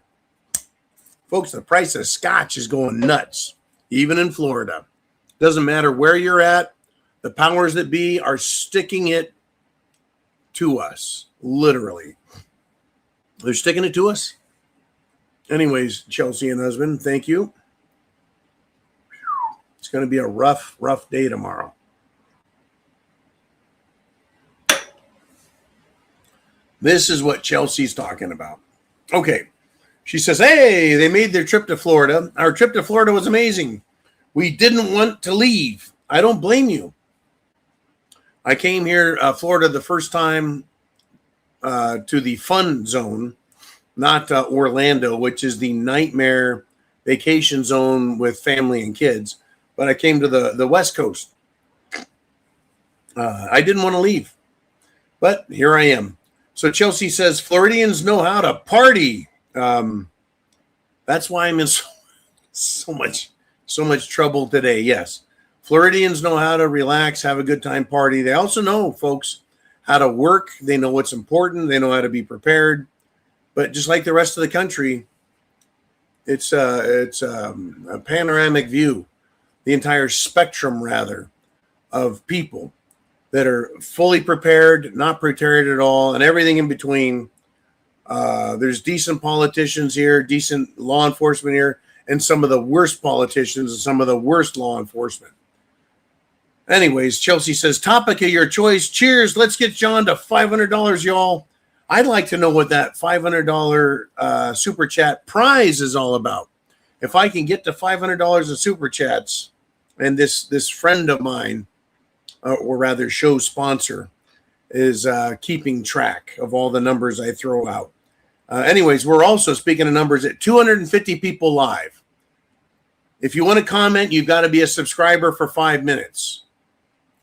Folks, the price of Scotch is going nuts, even in Florida. Doesn't matter where you're at. The powers that be are sticking it to us, literally. They're sticking it to us. Anyways, Chelsea and husband, thank you. It's going to be a rough day tomorrow. This is what Chelsea's talking about. Okay. She says, hey, they made their trip to Florida. Our trip to Florida was amazing. We didn't want to leave. I don't blame you. I came here, Florida, the first time to the fun zone, not Orlando, which is the nightmare vacation zone with family and kids. But I came to the West Coast. I didn't want to leave, but here I am. So Chelsea says, Floridians know how to party. That's why I'm in so much trouble today. Yes. Floridians know how to relax, have a good time, party. They also know, folks, how to work. They know what's important. They know how to be prepared. But just like the rest of the country, it's a panoramic view, the entire spectrum, rather, of people that are fully prepared, not prepared at all, and everything in between. There's decent politicians here, decent law enforcement here, and some of the worst politicians and some of the worst law enforcement. Anyways, Chelsea says, topic of your choice. Cheers. Let's get John to $500, y'all. I'd like to know what that $500 super chat prize is all about. If I can get to $500 of super chats, and this friend of mine, or rather show sponsor, is keeping track of all the numbers I throw out. Anyways, we're also, speaking of numbers, at 250 people live. If you want to comment, you've got to be a subscriber for 5 minutes.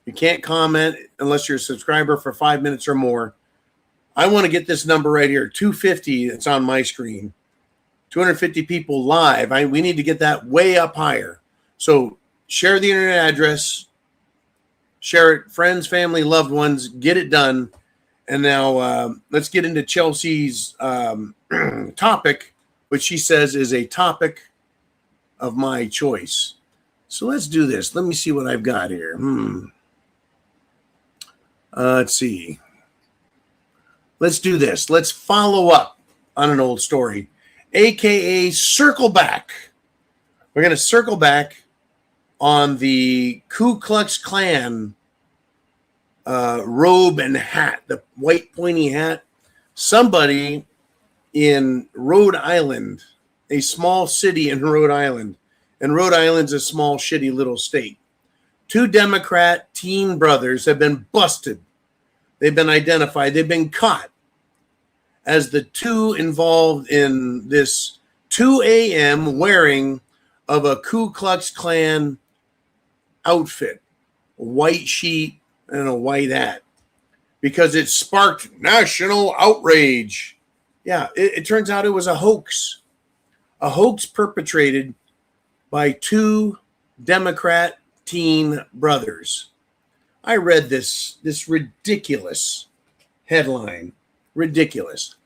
You can't comment unless you're a subscriber for 5 minutes or more. I want to get this number right here, 250. It's on my screen. 250 people live. We need to get that way up higher. So share the internet address. Share it. Friends, family, loved ones. Get it done. And now let's get into Chelsea's topic, which she says is a topic of my choice. So let's do this. Let me see what I've got here. Let's see. Let's do this. Let's follow up on an old story, a.k.a. circle back. We're going to circle back on the Ku Klux Klan robe and hat, the white pointy hat. Somebody in Rhode Island, a small city in Rhode Island, and Rhode Island's a small, shitty little state. 2 Democrat teen brothers have been busted. They've been identified. They've been caught as the 2 involved in this 2 a.m. wearing of a Ku Klux Klan outfit, a white sheet and a white hat, because it sparked national outrage. Yeah, it turns out it was a hoax perpetrated by 2 Democrat teen brothers. I read this ridiculous headline. Ridiculous.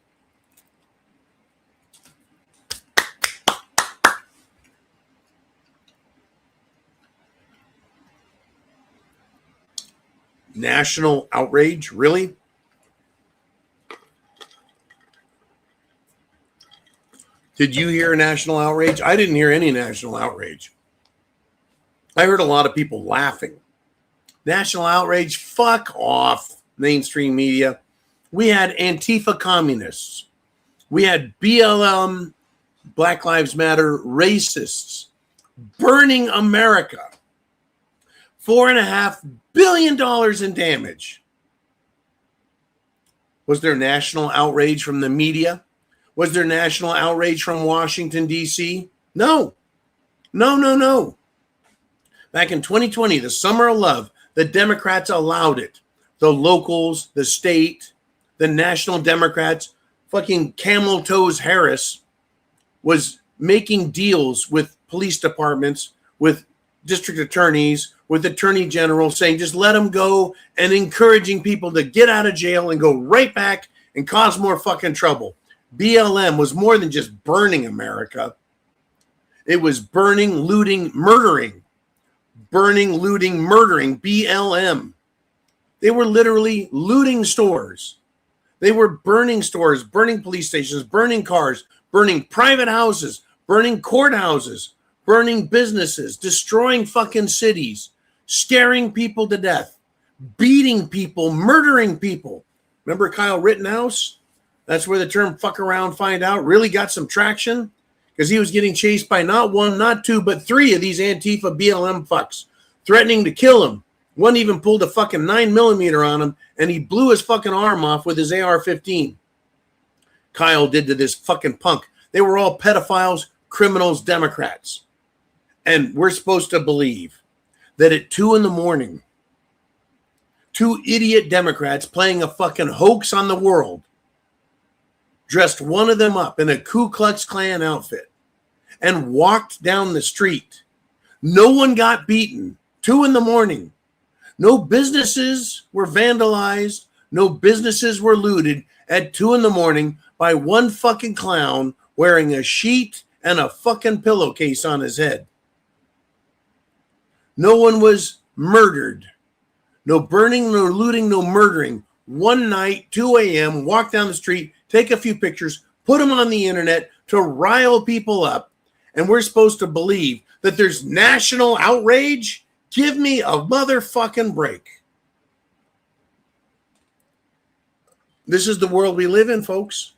National outrage? Really? Did you hear national outrage? I didn't hear any national outrage. I heard a lot of people laughing. National outrage? Fuck off, mainstream media. We had Antifa communists. We had BLM, Black Lives Matter racists burning America. $4.5 billion in damage. Was there national outrage from the media? Was there national outrage from Washington, D.C.? No. No. Back in 2020, the summer of love, the Democrats allowed it. The locals, the state, the national Democrats, fucking Camel Toes Harris was making deals with police departments, with district attorneys, with attorney generals, saying just let them go, and encouraging people to get out of jail and go right back and cause more fucking trouble. BLM was more than just burning America. It was burning, looting, murdering. Burning, looting, murdering. BLM. They were literally looting stores. They were burning stores, burning police stations, burning cars, burning private houses, burning courthouses, burning businesses, destroying fucking cities, scaring people to death, beating people, murdering people. Remember Kyle Rittenhouse? That's where the term fuck around, find out really got some traction, because he was getting chased by not 1, not 2, but 3 of these Antifa BLM fucks, threatening to kill him. One even pulled a fucking 9mm on him, and he blew his fucking arm off with his AR-15. Kyle did to this fucking punk. They were all pedophiles, criminals, Democrats. And we're supposed to believe that at 2 a.m, 2 idiot Democrats playing a fucking hoax on the world dressed one of them up in a Ku Klux Klan outfit and walked down the street. No one got beaten. 2 a.m. No businesses were vandalized. No businesses were looted at 2 a.m. by one fucking clown wearing a sheet and a fucking pillowcase on his head. No one was murdered. No burning, no looting, no murdering. One night, 2 a.m., walk down the street, take a few pictures, put them on the internet to rile people up, and we're supposed to believe that there's national outrage? Give me a motherfucking break. This is the world we live in, folks.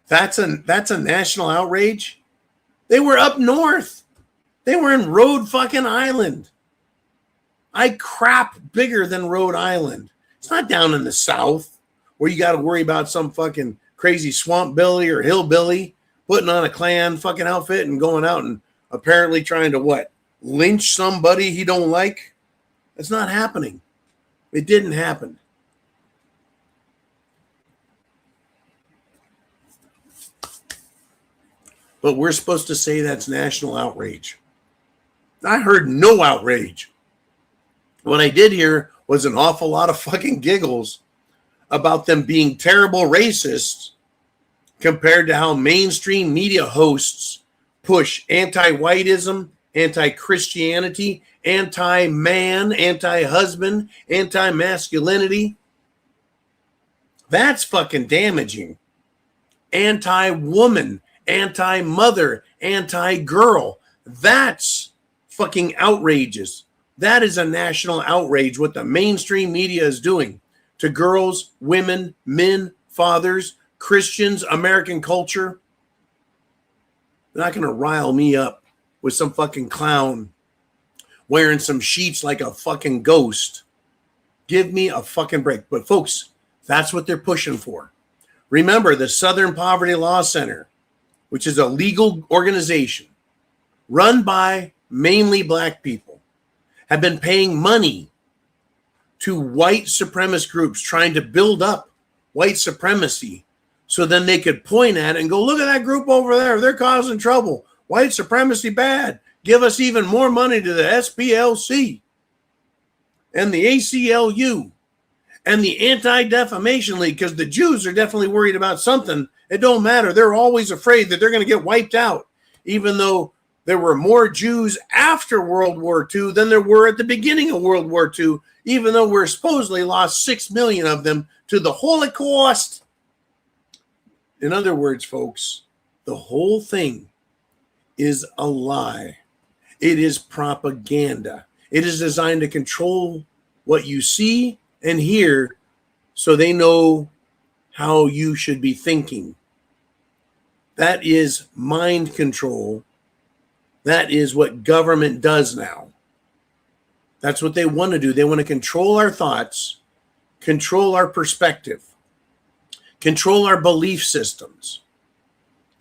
That's a national outrage. They were up north. They were in Rhode fucking Island. I crap bigger than Rhode Island. It's not down in the south where you got to worry about some fucking crazy swamp billy or hillbilly putting on a Klan fucking outfit and going out and apparently trying to what? Lynch somebody he don't like? That's not happening. It didn't happen. But we're supposed to say that's national outrage. I heard no outrage. What I did here was an awful lot of fucking giggles about them being terrible racists compared to how mainstream media hosts push anti-whiteism, anti-Christianity, anti-man, anti-husband, anti-masculinity. That's fucking damaging. Anti-woman, anti-mother, anti-girl. That's fucking outrageous. That is a national outrage what the mainstream media is doing to girls, women, men, fathers, Christians, American culture. They're not going to rile me up with some fucking clown wearing some sheets like a fucking ghost. Give me a fucking break. But folks, that's what they're pushing for. Remember, the Southern Poverty Law Center, which is a legal organization run by mainly black people, have been paying money to white supremacist groups trying to build up white supremacy so then they could point at it and go, look at that group over there. They're causing trouble. White supremacy bad. Give us even more money to the SPLC and the ACLU and the Anti-Defamation League, because the Jews are definitely worried about something. It don't matter. They're always afraid that they're going to get wiped out, even though there were more Jews after World War II than there were at the beginning of World War II, even though we're supposedly lost 6 million of them to the Holocaust. In other words, folks, the whole thing is a lie. It is propaganda. It is designed to control what you see and hear so they know how you should be thinking. That is mind control. That is what government does now. That's what they want to do. They want to control our thoughts, control our perspective, control our belief systems.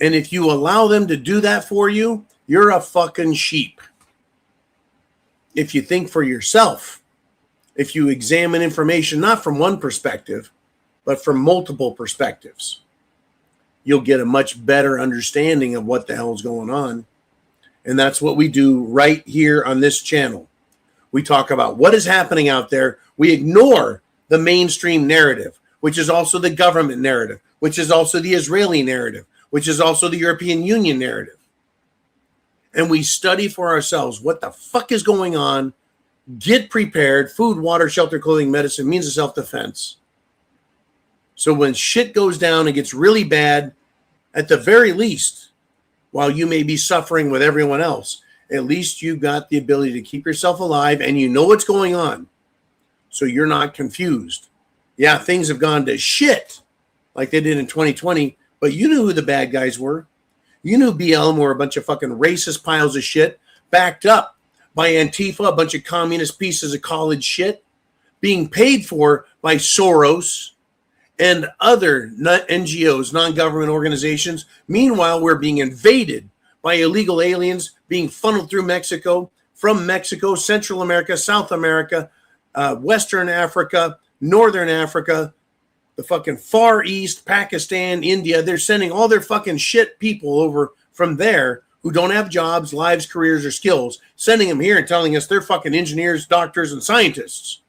And if you allow them to do that for you, you're a fucking sheep. If you think for yourself, if you examine information not from one perspective, but from multiple perspectives, you'll get a much better understanding of what the hell is going on. And that's what we do right here on this channel. We talk about what is happening out there. We ignore the mainstream narrative, which is also the government narrative, which is also the Israeli narrative, which is also the European Union narrative. And we study for ourselves what the fuck is going on. Get prepared. Food, water, shelter, clothing, medicine, means of self-defense. So when shit goes down and gets really bad, at the very least, while you may be suffering with everyone else, at least you've got the ability to keep yourself alive and you know what's going on. So you're not confused. Yeah, things have gone to shit like they did in 2020, but you knew who the bad guys were. You knew BLM were a bunch of fucking racist piles of shit backed up by Antifa, a bunch of communist pieces of college shit being paid for by Soros and other NGOs, non-government organizations. Meanwhile, we're being invaded by illegal aliens being funneled through Mexico, from Mexico, Central America, South America, Western Africa, Northern Africa, the fucking Far East, Pakistan, India. They're sending all their fucking shit people over from there who don't have jobs, lives, careers, or skills, sending them here and telling us they're fucking engineers, doctors, and scientists.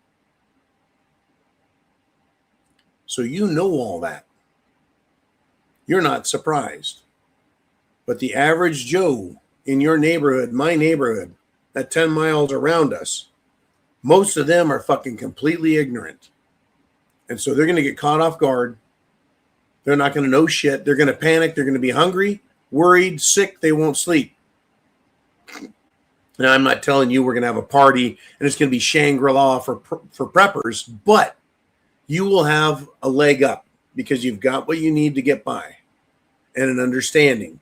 So you know all that. You're not surprised. But the average Joe in your neighborhood, my neighborhood, that 10 miles around us, most of them are fucking completely ignorant. And so they're going to get caught off guard. They're not going to know shit. They're going to panic. They're going to be hungry, worried, sick. They won't sleep. Now, I'm not telling you we're going to have a party and it's going to be Shangri-La for preppers, but you will have a leg up because you've got what you need to get by and an understanding.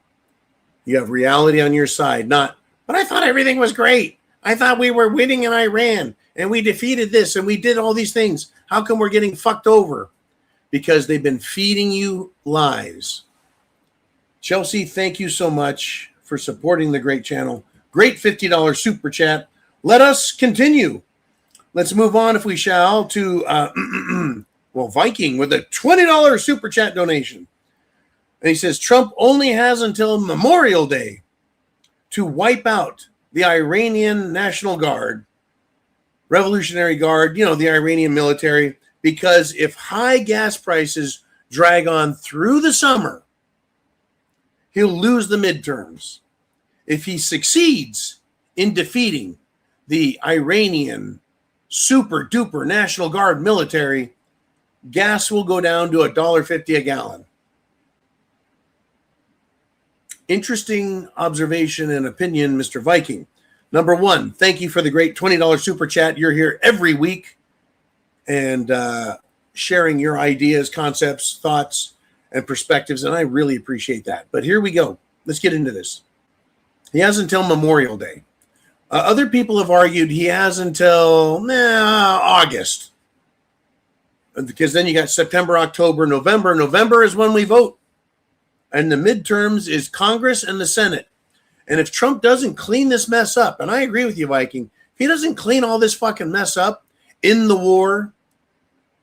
You have reality on your side, not, but I thought everything was great. I thought we were winning in Iran and we defeated this and we did all these things. How come we're getting fucked over? Because they've been feeding you lies. Chelsea, thank you so much for supporting the great channel. Great $50 super chat. Let us continue. Let's move on, if we shall, to Viking with a $20 super chat donation. And he says, Trump only has until Memorial Day to wipe out the Iranian National Guard. Revolutionary Guard, the Iranian military, because if high gas prices drag on through the summer, he'll lose the midterms. If he succeeds in defeating the Iranian super duper National Guard military, gas will go down to $1.50 a gallon. Interesting observation and opinion, Mr. Viking. Number one, thank you for the great $20 super chat. You're here every week and sharing your ideas, concepts, thoughts, and perspectives, and I really appreciate that. But here we go. Let's get into this. He has until Memorial Day. Other people have argued he has until August, because then you got September, October, November. November is when we vote, and the midterms is Congress and the Senate. And if Trump doesn't clean this mess up, and I agree with you, Viking, if he doesn't clean all this fucking mess up in the war,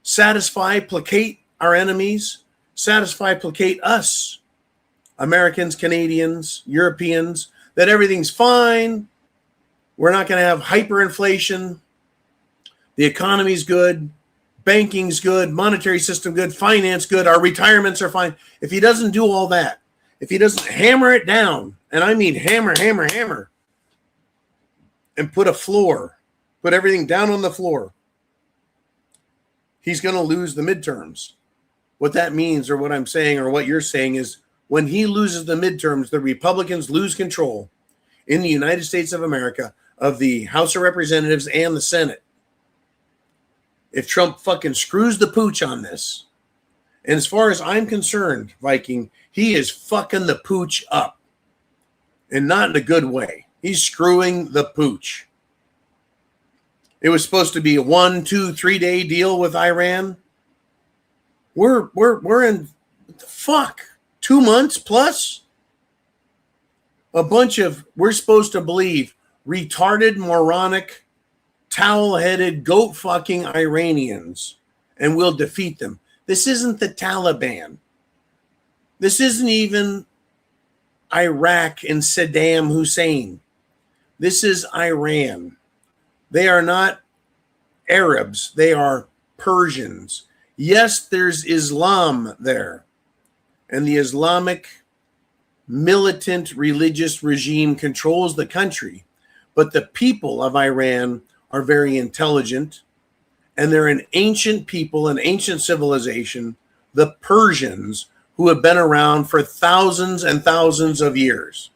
satisfy, placate our enemies, satisfy, placate us, Americans, Canadians, Europeans, that everything's fine, we're not going to have hyperinflation, the economy's good, banking's good, monetary system good, finance good, our retirements are fine. If he doesn't do all that, if he doesn't hammer it down, and I mean hammer, and put everything down on the floor, he's going to lose the midterms. What that means, or what I'm saying, or what you're saying, is when he loses the midterms, the Republicans lose control in the United States of America of the House of Representatives and the Senate. If Trump fucking screws the pooch on this, and as far as I'm concerned, Viking, he is fucking the pooch up, and not in a good way. He's screwing the pooch. It was supposed to be a 1, 2, 3 day deal with Iran. We're in 2 months plus. We're supposed to believe retarded, moronic, towel-headed, goat-fucking Iranians, and we'll defeat them. This isn't the Taliban. This isn't even Iraq and Saddam Hussein. This is Iran. They are not Arabs. They are Persians. Yes, there's Islam there, and the Islamic militant religious regime controls the country, but the people of Iran are very intelligent, and they're an ancient people, an ancient civilization, the Persians, who have been around for thousands and thousands of years.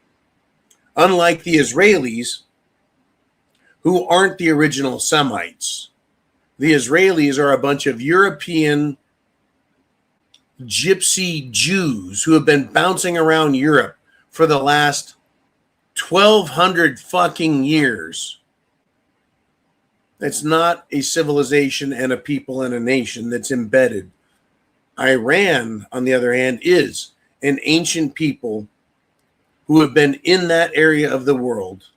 Unlike the Israelis, who aren't the original Semites. The Israelis are a bunch of European gypsy Jews who have been bouncing around Europe for the last 1,200 fucking years. It's not a civilization and a people and a nation that's embedded. Iran, on the other hand, is an ancient people who have been in that area of the world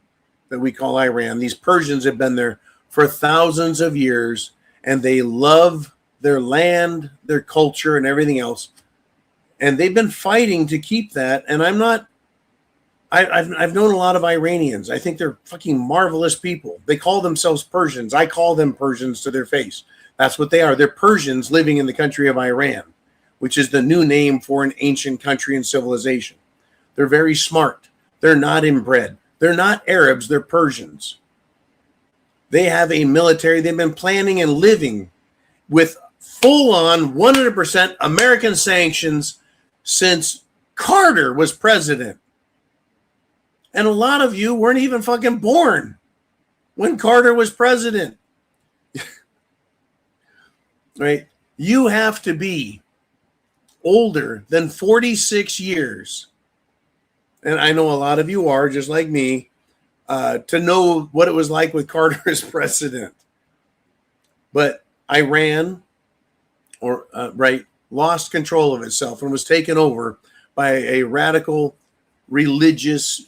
that we call Iran. These Persians have been there for thousands of years, and they love their land, their culture, and everything else. And they've been fighting to keep that. And I've known a lot of Iranians. I think they're fucking marvelous people. They call themselves Persians. I call them Persians to their face. That's what they are. They're Persians living in the country of Iran, which is the new name for an ancient country and civilization. They're very smart. They're not inbred. They're not Arabs. They're Persians. They have a military. They've been planning and living with full-on 100% American sanctions since Carter was president. And a lot of you weren't even fucking born when Carter was president. Right? You have to be older than 46 years. And I know a lot of you are, just like me, to know what it was like with Carter as president. But Iran, lost control of itself and was taken over by a radical religious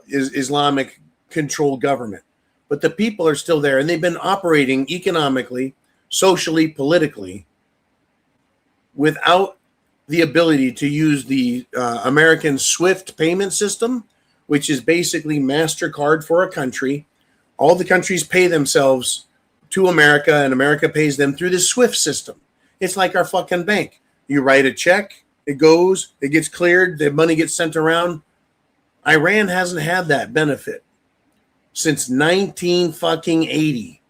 Islamic controlled government. But the people are still there, and they've been operating economically, socially, politically, without the ability to use the American SWIFT payment system, which is basically MasterCard for a country, All the countries pay themselves to America, and America pays them through the SWIFT system. It's like our fucking bank. You write a check, it goes, it gets cleared, the money gets sent around. Iran hasn't had that benefit since 1980.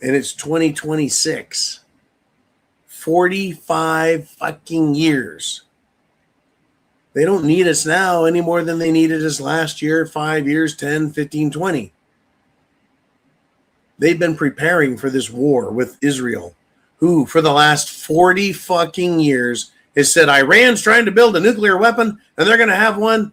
And it's 2026. 45 fucking years. They don't need us now any more than they needed us last year, 5 years, 10, 15, 20. They've been preparing for this war with Israel, who for the last 40 fucking years has said Iran's trying to build a nuclear weapon and they're going to have one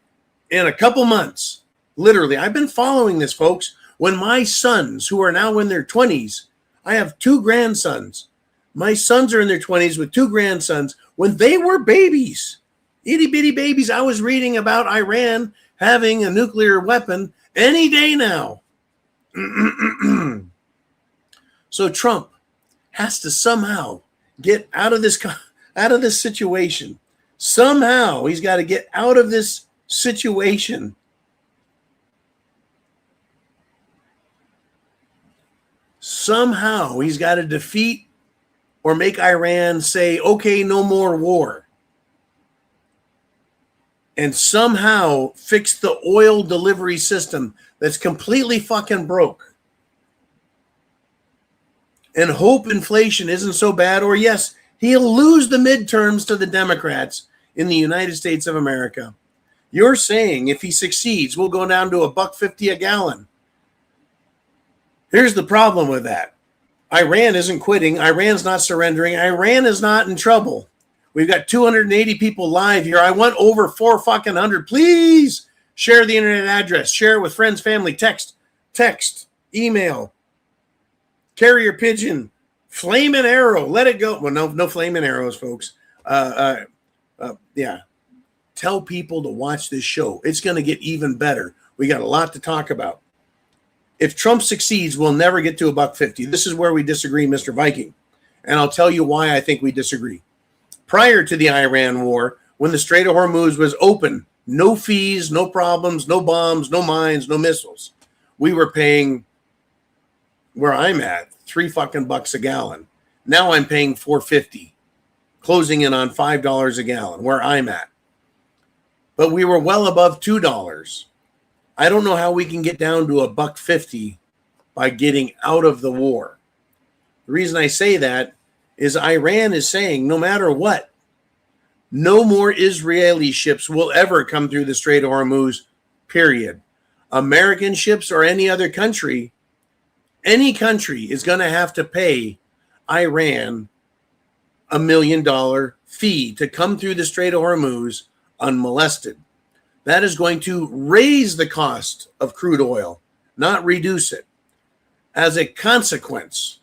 in a couple months. Literally, I've been following this, folks. When my sons, who are now in their 20s, I have 2 grandsons. My sons are in their 20s with 2 grandsons. When they were babies, itty bitty babies, I was reading about Iran having a nuclear weapon any day now. So Trump has to somehow get out of this situation. Somehow he's got to get out of this situation. Somehow he's got to defeat or make Iran say, okay, no more war. And somehow fix the oil delivery system that's completely fucking broke. And hope inflation isn't so bad, or yes, he'll lose the midterms to the Democrats in the United States of America. You're saying if he succeeds, we'll go down to $1.50 a gallon. Here's the problem with that. Iran isn't quitting. Iran's not surrendering. Iran is not in trouble. We've got 280 people live here. I want over 400. Please share the internet address. Share it with friends, family, text, email, carrier pigeon, flaming arrow. Let it go. Well, no flaming arrows, folks. Yeah. Tell people to watch this show. It's going to get even better. We got a lot to talk about. If Trump succeeds, we'll never get to $1.50. This is where we disagree, Mr. Viking. And I'll tell you why I think we disagree. Prior to the Iran war, when the Strait of Hormuz was open, no fees, no problems, no bombs, no mines, no missiles, we were paying, where I'm at, $3 a gallon. Now I'm paying $4.50, closing in on $5 a gallon, where I'm at. But we were well above $2. I don't know how we can get down to $1.50 by getting out of the war. The reason I say that is Iran is saying no matter what, no more Israeli ships will ever come through the Strait of Hormuz, period. American ships or any other country, any country is going to have to pay Iran $1 million fee to come through the Strait of Hormuz unmolested. That is going to raise the cost of crude oil, not reduce it. As a consequence,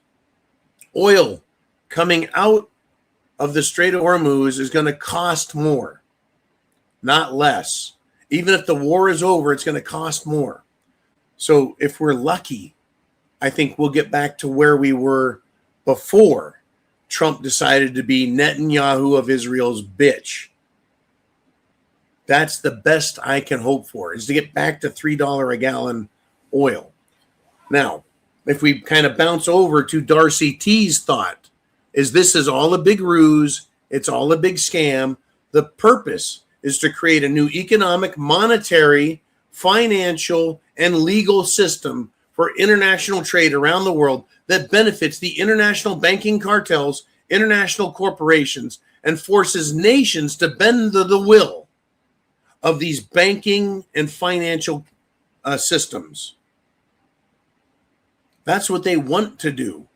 oil coming out of the Strait of Hormuz is going to cost more, not less. Even if the war is over, it's going to cost more. So if we're lucky, I think we'll get back to where we were before Trump decided to be Netanyahu of Israel's bitch. That's the best I can hope for, is to get back to $3 a gallon oil. Now, if we kind of bounce over to Darcy T's thought, this is all a big ruse. It's all a big scam. The purpose is to create a new economic, monetary, financial, and legal system for international trade around the world that benefits the international banking cartels, international corporations, and forces nations to bend the will of these banking and financial systems. That's what they want to do.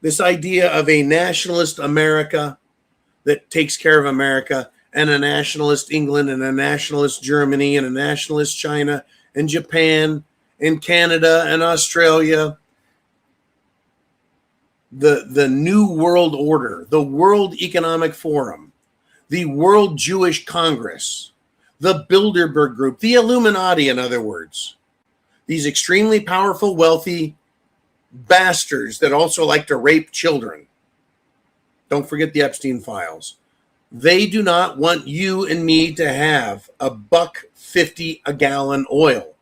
This idea of a nationalist America that takes care of America, and a nationalist England, and a nationalist Germany, and a nationalist China, and Japan, and Canada, and Australia. The New World Order, the World Economic Forum, the World Jewish Congress, the Bilderberg Group, the Illuminati, in other words. These extremely powerful, wealthy bastards that also like to rape children. Don't forget the Epstein files. They do not want you and me to have $1.50 a gallon oil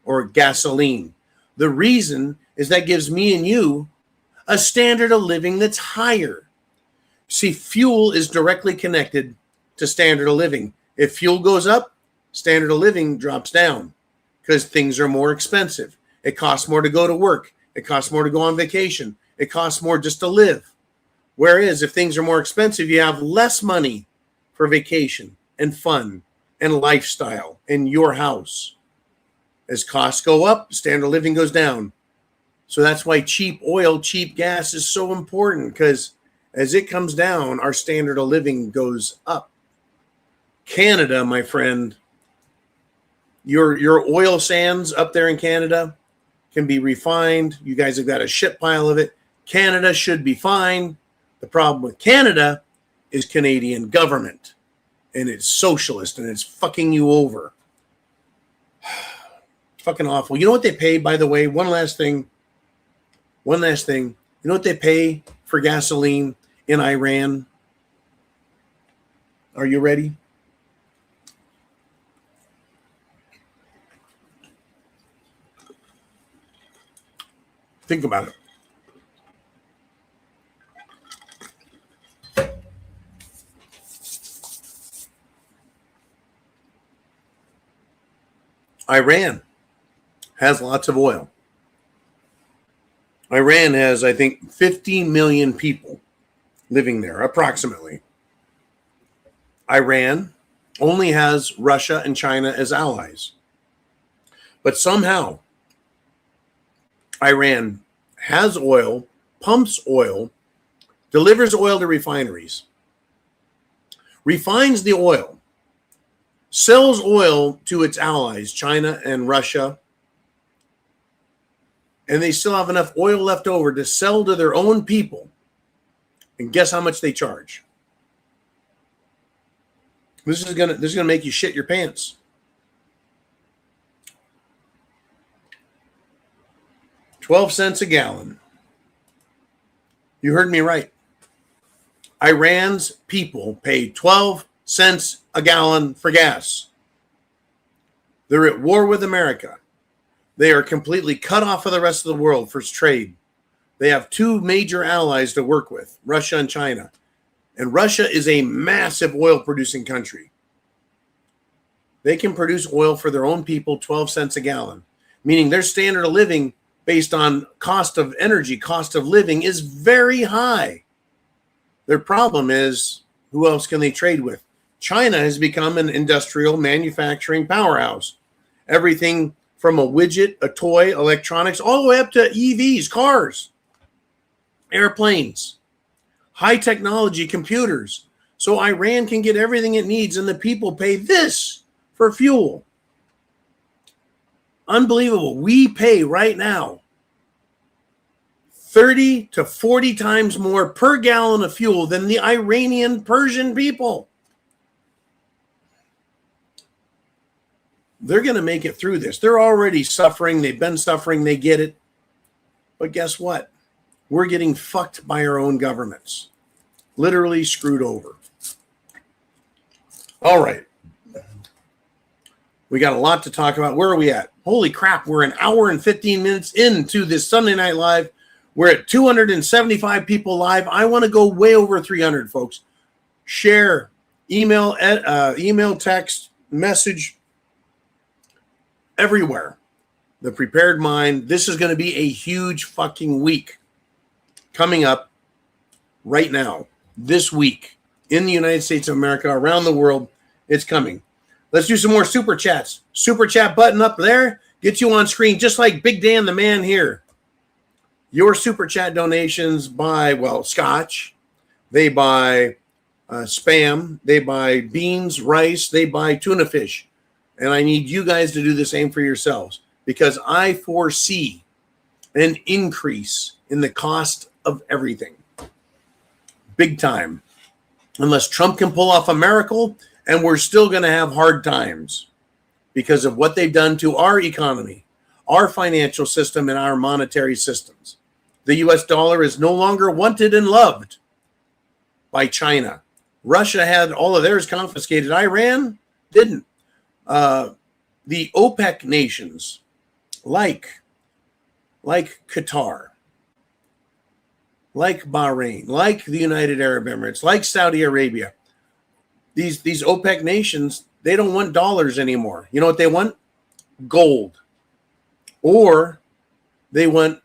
or gasoline. The reason is that gives me and you a standard of living that's higher. See, fuel is directly connected to standard of living. If fuel goes up, standard of living drops down because things are more expensive. It costs more to go to work. It costs more to go on vacation. It costs more just to live. Whereas if things are more expensive, you have less money for vacation and fun and lifestyle in your house. As costs go up, standard of living goes down. So that's why cheap oil, cheap gas is so important, because as it comes down, our standard of living goes up. Canada, my friend, your oil sands up there in Canada can be refined. You guys have got a shit pile of it. Canada should be fine. The problem with Canada is Canadian government, and it's socialist, and it's fucking you over. Fucking awful. You know what they pay, by the way? One last thing. You know what they pay for gasoline in Iran? Are you ready? Think about it. Iran has lots of oil. Iran has, I think, 15 million people living there, approximately. Iran only has Russia and China as allies. But somehow, Iran has oil, pumps oil, delivers oil to refineries, refines the oil, sells oil to its allies, China and Russia, and they still have enough oil left over to sell to their own people. And guess how much they charge? This is gonna make you shit your pants. 12 cents a gallon. You heard me right. Iran's people pay 12 cents a gallon for gas. They're at war with America. They are completely cut off of the rest of the world for trade. They have two major allies to work with, Russia and China. And Russia is a massive oil producing country. They can produce oil for their own people, 12 cents a gallon, meaning their standard of living based on cost of energy, cost of living is very high. Their problem is, who else can they trade with? China has become an industrial manufacturing powerhouse. Everything from a widget, a toy, electronics, all the way up to EVs, cars, airplanes, high technology, computers. So Iran can get everything it needs, and the people pay this for fuel. Unbelievable. We pay right now 30 to 40 times more per gallon of fuel than the Iranian Persian people. They're going to make it through this. They're already suffering. They've been suffering. They get it. But guess what? We're getting fucked by our own governments. Literally screwed over. All right. We got a lot to talk about. Where are we at? Holy crap. We're an hour and 15 minutes into this Sunday Night Live. We're at 275 people live. I want to go way over 300, folks. Share, email, text, message, everywhere. The Prepared Mind. This is going to be a huge fucking week coming up right now, this week, in the United States of America, around the world. It's coming. Let's do some more super chats. Super chat button up there gets you on screen, just like Big Dan, the man here. Your super chat donations buy, well, scotch. They buy Spam. They buy beans, rice. They buy tuna fish. And I need you guys to do the same for yourselves, because I foresee an increase in the cost of everything. Big time. Unless Trump can pull off a miracle, and we're still going to have hard times because of what they've done to our economy, our financial system, and our monetary systems. The U.S. dollar is no longer wanted and loved by China, Russia had all of theirs confiscated. Iran didn't. The OPEC nations, like Qatar, like Bahrain, like the United Arab Emirates, like Saudi Arabia, these OPEC nations, they don't want dollars anymore. You know what they want? Gold. Or they want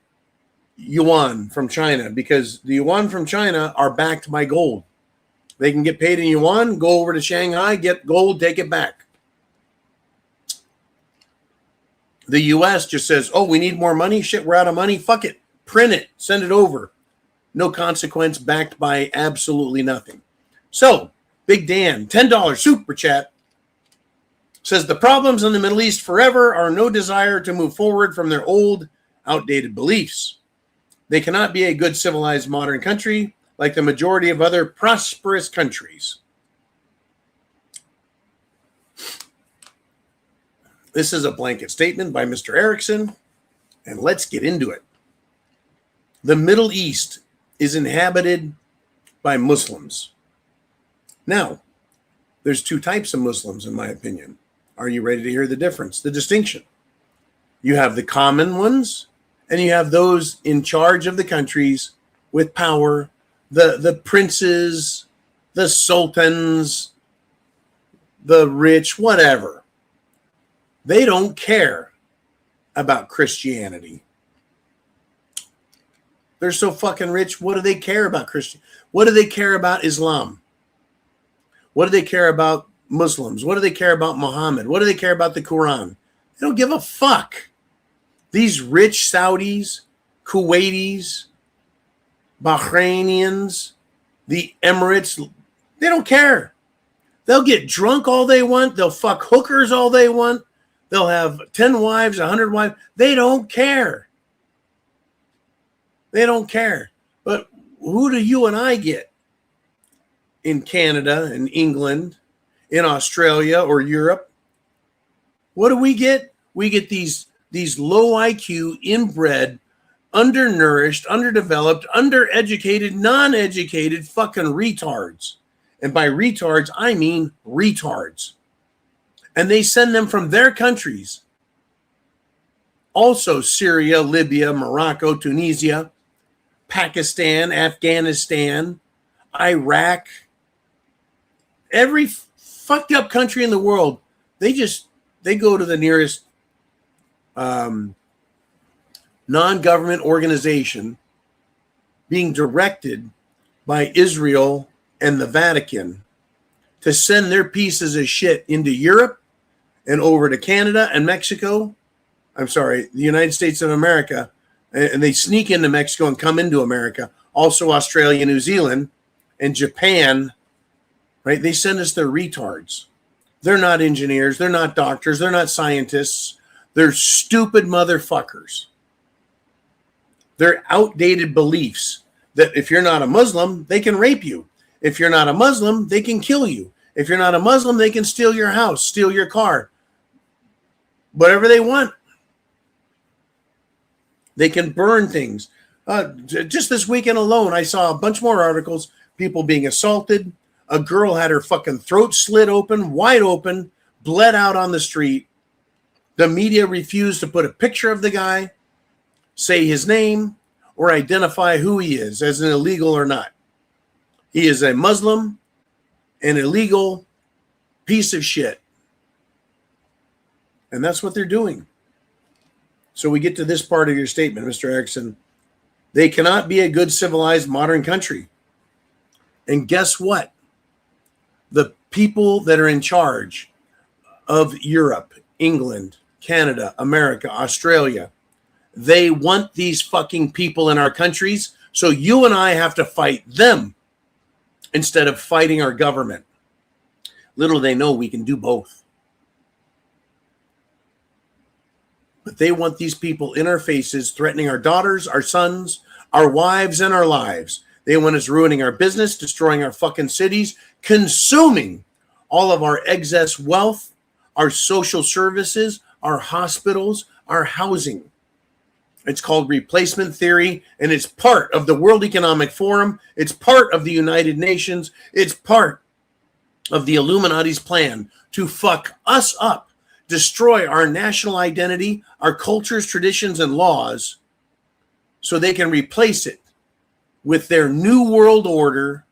yuan from China, because the yuan from China are backed by gold. They can get paid in yuan, go over to Shanghai, get gold, take it back. The U.S. just says, oh, we need more money. Shit, we're out of money. Fuck it. Print it. Send it over. No consequence, backed by absolutely nothing. So, Big Dan, $10 super chat, says the problems in the Middle East forever are no desire to move forward from their old, outdated beliefs. They cannot be a good, civilized, modern country like the majority of other prosperous countries. This is a blanket statement by Mr. Erickson, and let's get into it. The Middle East is inhabited by Muslims. Now, there's two types of Muslims, in my opinion. Are you ready to hear the difference, the distinction? You have the common ones, and you have those in charge of the countries with power, the princes, the sultans, the rich, whatever. They don't care about Christianity. They're so fucking rich. What do they care about Christian? What do they care about Islam? What do they care about Muslims? What do they care about Muhammad? What do they care about the Quran? They don't give a fuck. These rich Saudis, Kuwaitis, Bahrainians, the Emirates, they don't care. They'll get drunk all they want. They'll fuck hookers all they want. They'll have 10 wives, 100 wives. They don't care. They don't care. But who do you and I get in Canada, in England, in Australia or Europe? What do we get? We get these low IQ, inbred, undernourished, underdeveloped, undereducated, non-educated fucking retards. And by retards, I mean retards. And they send them from their countries. Also Syria, Libya, Morocco, Tunisia, Pakistan, Afghanistan, Iraq, every fucked up country in the world, they go to the nearest non-government organization being directed by Israel and the Vatican to send their pieces of shit into Europe and over to Canada and Mexico. I'm sorry, the United States of America. And they sneak into Mexico and come into America. Also Australia, New Zealand, and Japan, right? They send us their retards. They're not engineers. They're not doctors. They're not scientists. They're stupid motherfuckers. They're outdated beliefs that if you're not a Muslim, they can rape you. If you're not a Muslim, they can kill you. If you're not a Muslim, they can steal your house, steal your car, whatever they want. They can burn things. Just this weekend alone, I saw a bunch more articles, people being assaulted. A girl had her fucking throat slit open, wide open, bled out on the street. The media refused to put a picture of the guy, say his name, or identify who he is as an illegal or not. He is a Muslim, an illegal piece of shit. And that's what they're doing. So we get to this part of your statement, Mr. Erickson. They cannot be a good, civilized, modern country. And guess what? The people that are in charge of Europe, England, Canada, America, Australia, they want these fucking people in our countries. So you and I have to fight them instead of fighting our government. Little they know we can do both. But they want these people in our faces, threatening our daughters, our sons, our wives, and our lives. They want us ruining our business, destroying our fucking cities, consuming all of our excess wealth, our social services, our hospitals, our housing. It's called replacement theory, and it's part of the World Economic Forum. It's part of the United Nations. It's part of the Illuminati's plan to fuck us up, destroy our national identity, our cultures, traditions, and laws, so they can replace it with their new world order,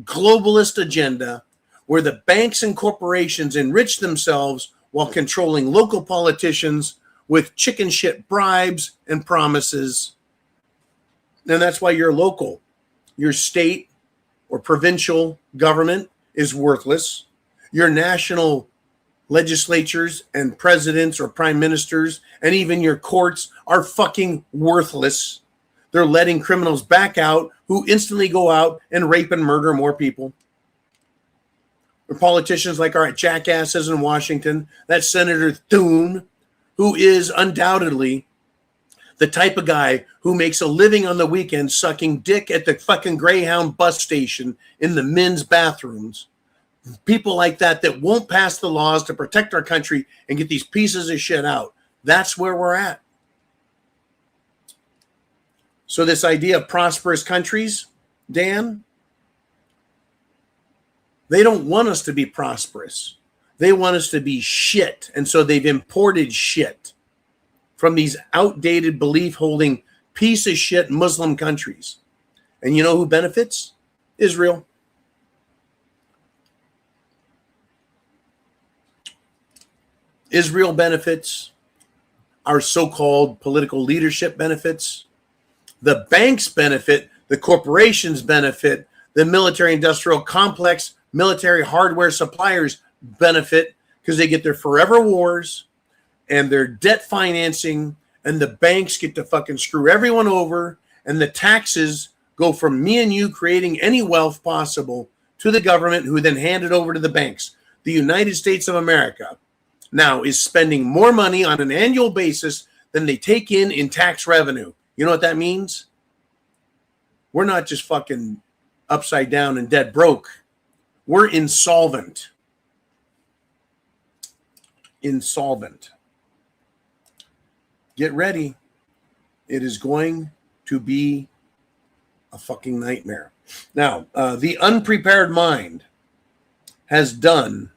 globalist agenda, where the banks and corporations enrich themselves while controlling local politicians with chicken shit bribes and promises. And that's why your local, your state or provincial government is worthless. Your national legislatures and presidents or prime ministers and even your courts are fucking worthless. They're letting criminals back out who instantly go out and rape and murder more people. Or politicians like our jackasses in Washington, that Senator Thune, who is undoubtedly the type of guy who makes a living on the weekend sucking dick at the fucking Greyhound bus station in the men's bathrooms. People like that won't pass the laws to protect our country and get these pieces of shit out. That's where we're at. So this idea of prosperous countries, Dan, they don't want us to be prosperous. They want us to be shit. And so they've imported shit from these outdated belief-holding piece of shit Muslim countries. And you know who benefits? Israel. Israel benefits. Our so-called political leadership benefits. The banks benefit. The corporations benefit. The military-industrial complex, military hardware suppliers benefit because they get their forever wars and their debt financing, and the banks get to fucking screw everyone over, and the taxes go from me and you creating any wealth possible to the government, who then hand it over to the banks. The United States of America now is spending more money on an annual basis than they take in tax revenue. You know what that means? We're not just fucking upside down and dead broke. We're insolvent. Insolvent. Get ready. It is going to be a fucking nightmare. Now, the unprepared mind has done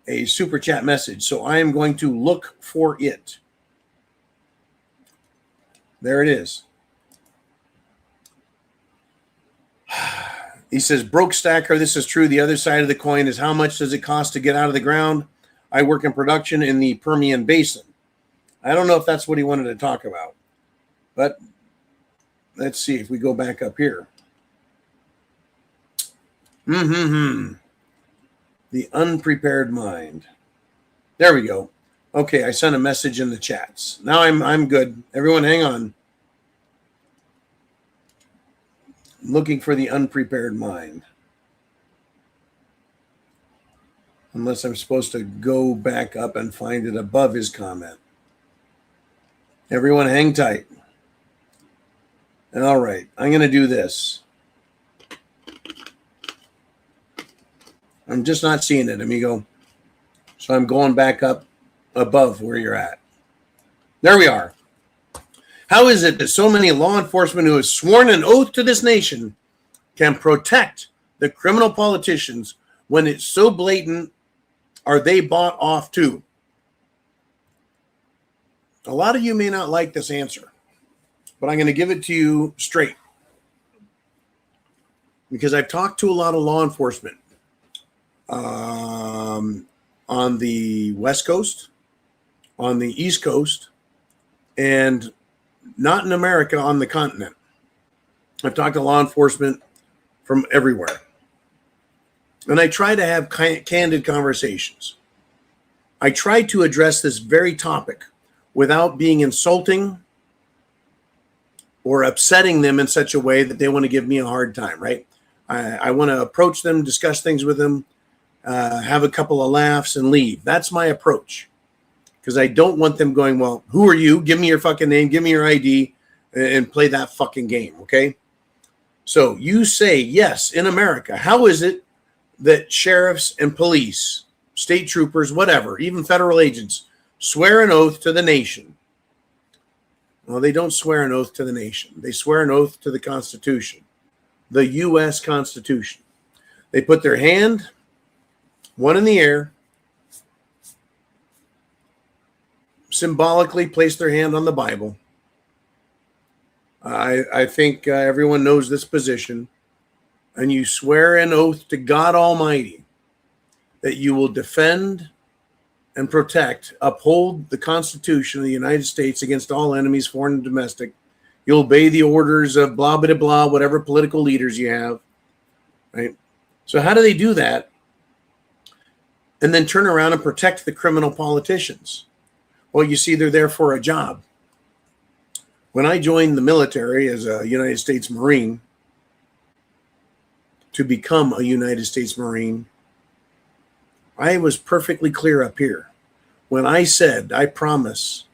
a super chat message, so I am going to look for it. There it is. He says, broke stacker, this is true. The other side of the coin is how much does it cost to get out of the ground? I work in production in the Permian Basin. I don't know if that's what he wanted to talk about, but let's see if we go back up here. The unprepared mind. There we go. Okay, I sent a message in the chats. Now I'm good. Everyone hang on. I'm looking for the unprepared mind. Unless I'm supposed to go back up and find it above his comment. Everyone hang tight. All right, I'm going to do this. I'm just not seeing it, amigo. So I'm going back up above where you're at. There we are. How is it that so many law enforcement who have sworn an oath to this nation can protect the criminal politicians when it's so blatant? Are they bought off too? A lot of you may not like this answer, but I'm going to give it to you straight. Because I've talked to a lot of law enforcement on the West Coast, on the East Coast, and not in America, on the continent. I've talked to law enforcement from everywhere. And I try to have candid conversations. I try to address this very topic without being insulting or upsetting them in such a way that they want to give me a hard time, right? I want to approach them, discuss things with them, have a couple of laughs and leave. That's my approach. Because I don't want them going, well, who are you? Give me your fucking name, give me your ID, and play that fucking game, okay? So you say, yes, in America, how is it that sheriffs and police, state troopers, whatever, even federal agents, swear an oath to the nation? Well, they don't swear an oath to the nation. They swear an oath to the Constitution, the U.S. Constitution. They put their hand one in the air, symbolically place their hand on the Bible. I think everyone knows this position. And you swear an oath to God Almighty that you will defend and protect, uphold the Constitution of the United States against all enemies, foreign and domestic. You'll obey the orders of blah, blah, blah, whatever political leaders you have, right? So how do they do that and then turn around and protect the criminal politicians? Well, you see, they're there for a job. When I joined the military as a United States Marine, to become a United States Marine, I was perfectly clear up here. When I said, I promise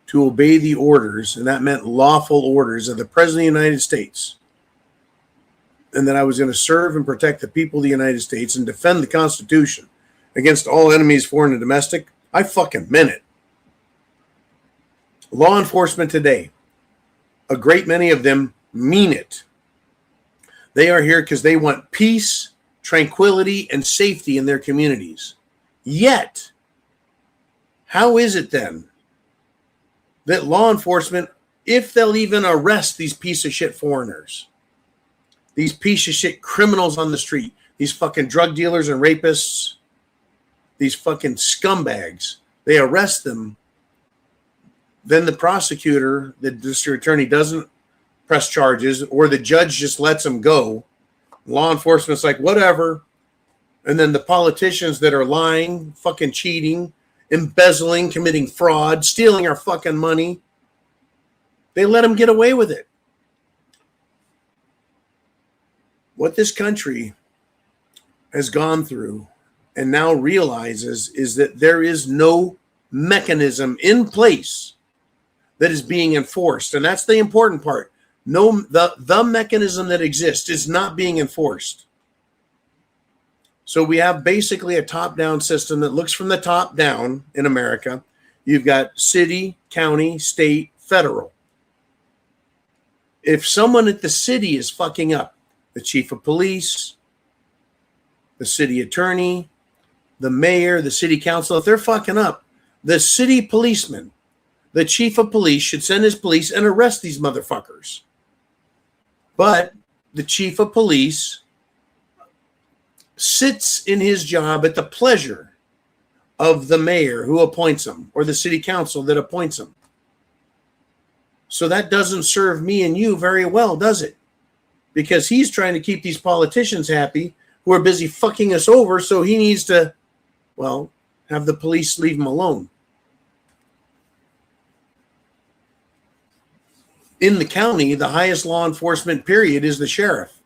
to obey the orders, and that meant lawful orders of the President of the United States, and that I was going to serve and protect the people of the United States and defend the Constitution against all enemies, foreign and domestic, I fucking meant it. Law enforcement today, a great many of them mean it. They are here because they want peace, tranquility, and safety in their communities. Yet, how is it then that law enforcement, if they'll even arrest these piece of shit foreigners, these piece of shit criminals on the street, these fucking drug dealers and rapists, these fucking scumbags, they arrest them, then the prosecutor, the district attorney doesn't press charges, or the judge just lets them go. Law enforcement's like, whatever. And then the politicians that are lying, fucking cheating, embezzling, committing fraud, stealing our fucking money, they let them get away with it. What this country has gone through and now realizes is that there is no mechanism in place that is being enforced. And that's the important part. No, the mechanism that exists is not being enforced. So we have basically a top-down system that looks from the top down in America. You've got city, county, state, federal. If someone at the city is fucking up, the chief of police, the city attorney, the mayor, the city council, if they're fucking up, the city policeman, the chief of police should send his police and arrest these motherfuckers. But the chief of police sits in his job at the pleasure of the mayor who appoints him or the city council that appoints him. So that doesn't serve me and you very well, does it? Because he's trying to keep these politicians happy who are busy fucking us over, so he needs to, well, have the police leave him alone. In the county, the highest law enforcement period is the sheriff.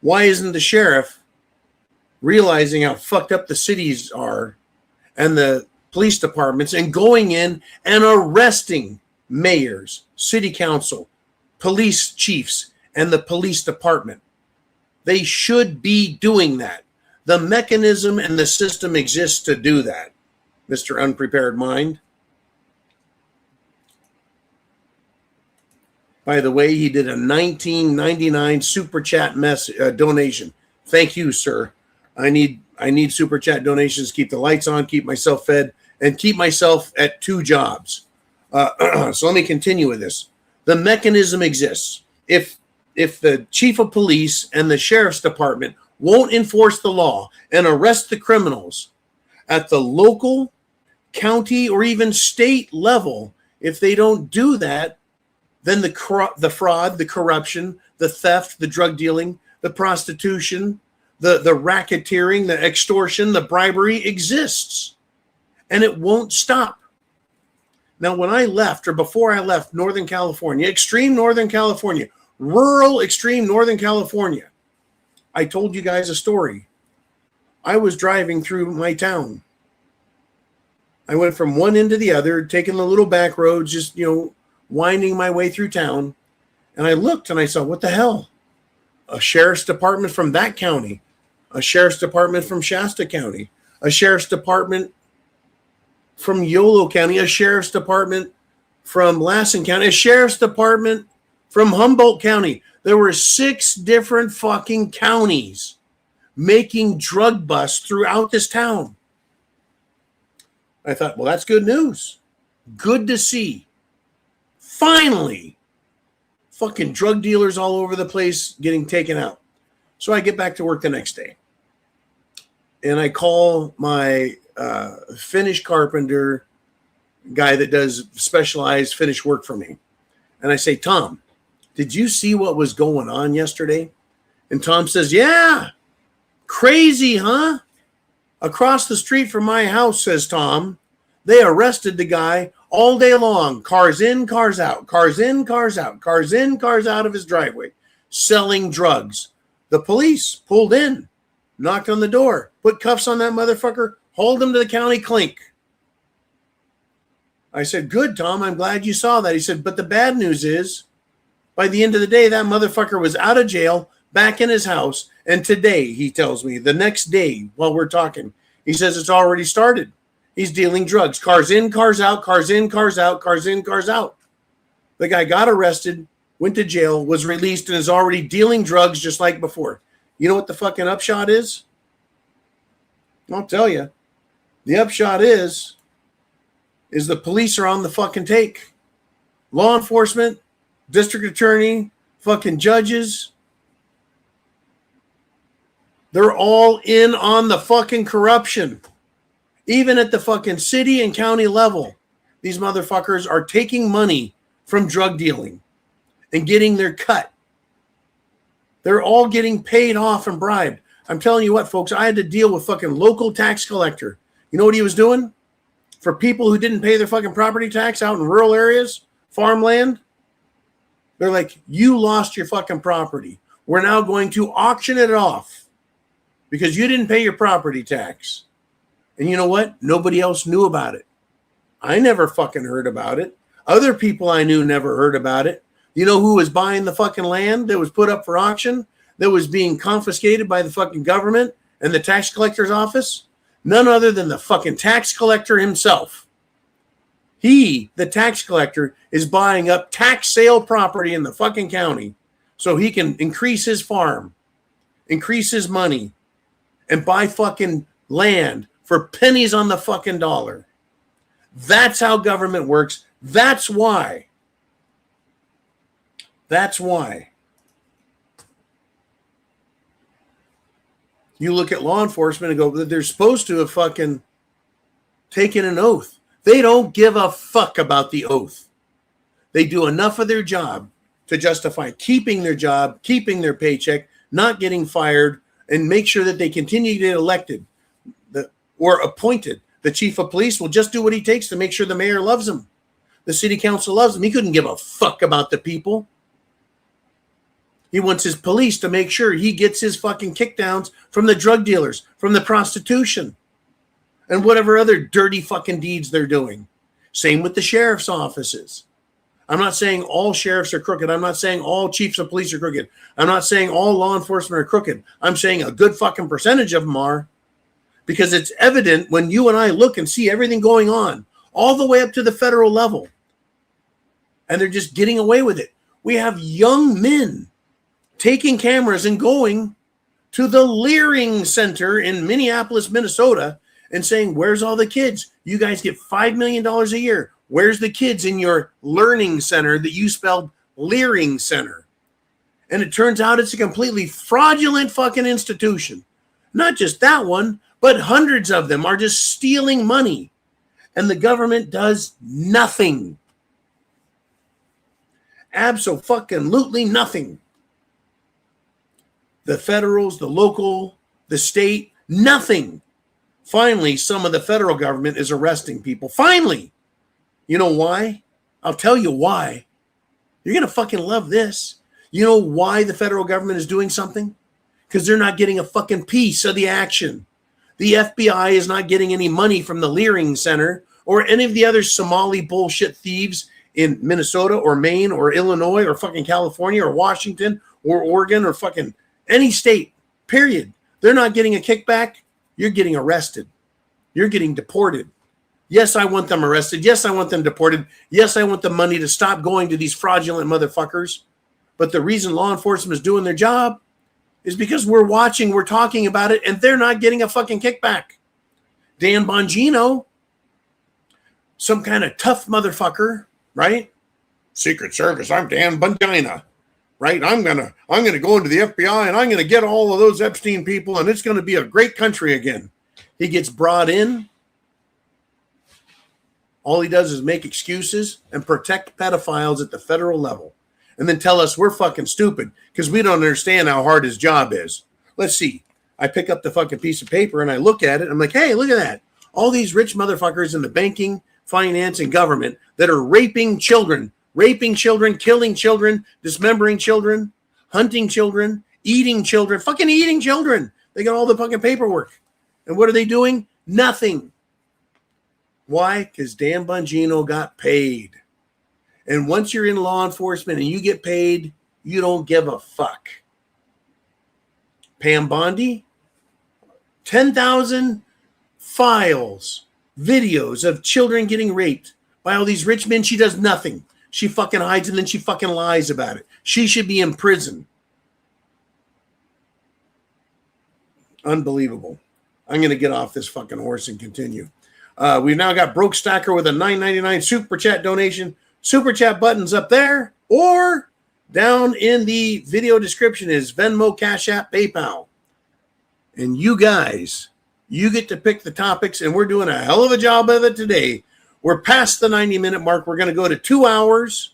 Why isn't the sheriff realizing how fucked up the cities are and the police departments and going in and arresting mayors, city council, police chiefs, and the police department? They should be doing that. The mechanism and the system exists to do that, Mr. Unprepared Mind. By the way, he did a $19.99 super chat donation. Thank you, sir. I need super chat donations to keep the lights on, keep myself fed, and keep myself at 2 jobs. So let me continue with this. The mechanism exists. If the chief of police and the sheriff's department won't enforce the law and arrest the criminals at the local, county, or even state level, if they don't do that, then the fraud, the corruption, the theft, the drug dealing, the prostitution, the racketeering, the extortion, the bribery exists. And it won't stop. Now, when I left, or before I left Northern California, extreme Northern California, rural extreme Northern California, I told you guys a story. I was driving through my town. I went from one end to the other, taking the little back roads, just, winding my way through town. And I looked and I saw, what the hell? A sheriff's department from that county, a sheriff's department from Shasta County, a sheriff's department from Yolo County, a sheriff's department from Lassen County, a sheriff's department from Humboldt County. There were 6 different fucking counties making drug busts throughout this town. I thought, well, that's good news. Good to see. Finally, fucking drug dealers all over the place getting taken out. So I get back to work the next day. And I call my Finnish carpenter guy that does specialized Finnish work for me. And I say, Tom, did you see what was going on yesterday? And Tom says, yeah, crazy, huh? Across the street from my house, says Tom, they arrested the guy all day long. Cars in, cars out, cars in, cars out, cars in, cars out of his driveway, selling drugs. The police pulled in, knocked on the door, put cuffs on that motherfucker, hauled him to the county clink. I said, good, Tom, I'm glad you saw that. He said, but the bad news is, by the end of the day, that motherfucker was out of jail, back in his house, and today, he tells me, the next day, while we're talking, he says it's already started. He's dealing drugs. Cars in, cars out, cars in, cars out, cars in, cars out. The guy got arrested, went to jail, was released, and is already dealing drugs just like before. You know what the fucking upshot is? I'll tell you. The upshot is the police are on the fucking take. Law enforcement, district attorney, fucking judges. They're all in on the fucking corruption. Even at the fucking city and county level, these motherfuckers are taking money from drug dealing and getting their cut. They're all getting paid off and bribed. I'm telling you what, folks, I had to deal with fucking local tax collector. You know what he was doing? For people who didn't pay their fucking property tax out in rural areas, farmland, they're like, you lost your fucking property. We're now going to auction it off because you didn't pay your property tax. And you know what? Nobody else knew about it. I never fucking heard about it. Other people I knew never heard about it. You know who was buying the fucking land that was put up for auction, that was being confiscated by the fucking government and the tax collector's office? None other than the fucking tax collector himself. He, the tax collector, is buying up tax sale property in the fucking county so he can increase his farm, increase his money, and buy fucking land for pennies on the fucking dollar. That's how government works. That's why. That's why. You look at law enforcement and go, they're supposed to have fucking taken an oath. They don't give a fuck about the oath. They do enough of their job to justify keeping their job, keeping their paycheck, not getting fired, and make sure that they continue to get elected or appointed. The chief of police will just do what he takes to make sure the mayor loves him. The city council loves him. He couldn't give a fuck about the people. He wants his police to make sure he gets his fucking kickdowns from the drug dealers, from the prostitution, and whatever other dirty fucking deeds they're doing. Same with the sheriff's offices. I'm not saying all sheriffs are crooked. I'm not saying all chiefs of police are crooked. I'm not saying all law enforcement are crooked. I'm saying a good fucking percentage of them are, because it's evident when you and I look and see everything going on all the way up to the federal level, and they're just getting away with it. We have young men taking cameras and going to the Leering Center in Minneapolis, Minnesota, and saying, where's all the kids? You guys get $5 million a year. Where's the kids in your learning center that you spelled Leering Center? And it turns out it's a completely fraudulent fucking institution. Not just that one, but hundreds of them are just stealing money. And the government does nothing. Abso-fucking-lutely nothing. The federals, the local, the state, nothing. Finally, some of the federal government is arresting people. Finally. You know why? I'll tell you why. You're going to fucking love this. You know why the federal government is doing something? Because they're not getting a fucking piece of the action. The FBI is not getting any money from the Leering Center or any of the other Somali bullshit thieves in Minnesota or Maine or Illinois or fucking California or Washington or Oregon or fucking any state, period. They're not getting a kickback. You're getting arrested. You're getting deported. Yes, I want them arrested. Yes, I want them deported. Yes, I want the money to stop going to these fraudulent motherfuckers. But the reason law enforcement is doing their job is because we're watching, we're talking about it, and they're not getting a fucking kickback. Dan Bongino, some kind of tough motherfucker, right? Secret Service, I'm Dan Bongino, right? I'm gonna go into the FBI and I'm gonna get all of those Epstein people, and it's gonna be a great country again. He gets brought in. All he does is make excuses and protect pedophiles at the federal level, and then tell us we're fucking stupid because we don't understand how hard his job is. Let's see. I pick up the fucking piece of paper and I look at it. I'm like, hey, look at that. All these rich motherfuckers in the banking, finance, and government that are raping children, killing children, dismembering children, hunting children, fucking eating children. They got all the fucking paperwork. And what are they doing? Nothing. Why? Because Dan Bongino got paid. And once you're in law enforcement and you get paid, you don't give a fuck. Pam Bondi, 10,000 files, videos of children getting raped by all these rich men. She does nothing. She fucking hides and then she fucking lies about it. She should be in prison. Unbelievable. I'm going to get off this fucking horse and continue. We've now got Broke Stacker with a $9.99 super chat donation. Super chat buttons up there or down in the video description is Venmo, CashApp, PayPal. And you guys, you get to pick the topics, and we're doing a hell of a job of it today. We're past the 90-minute mark. We're going to go to 2 hours,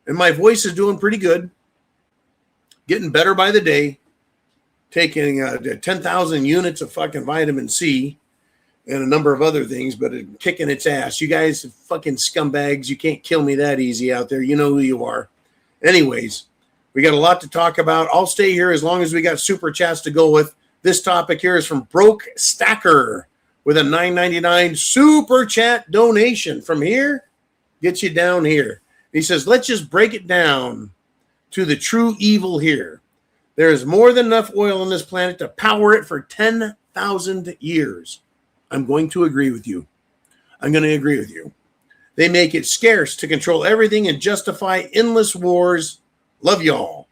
and my voice is doing pretty good. Getting better by the day. Taking 10,000 units of fucking vitamin C and a number of other things, but kicking its ass. You guys fucking scumbags. You can't kill me that easy out there. You know who you are. Anyways, we got a lot to talk about. I'll stay here as long as we got super chats to go with. This topic here is from Broke Stacker with a $9.99 super chat donation. From here, gets you down here. He says, let's just break it down to the true evil here. There is more than enough oil on this planet to power it for 10,000 years. I'm going to agree with you. They make it scarce to control everything and justify endless wars. Love y'all.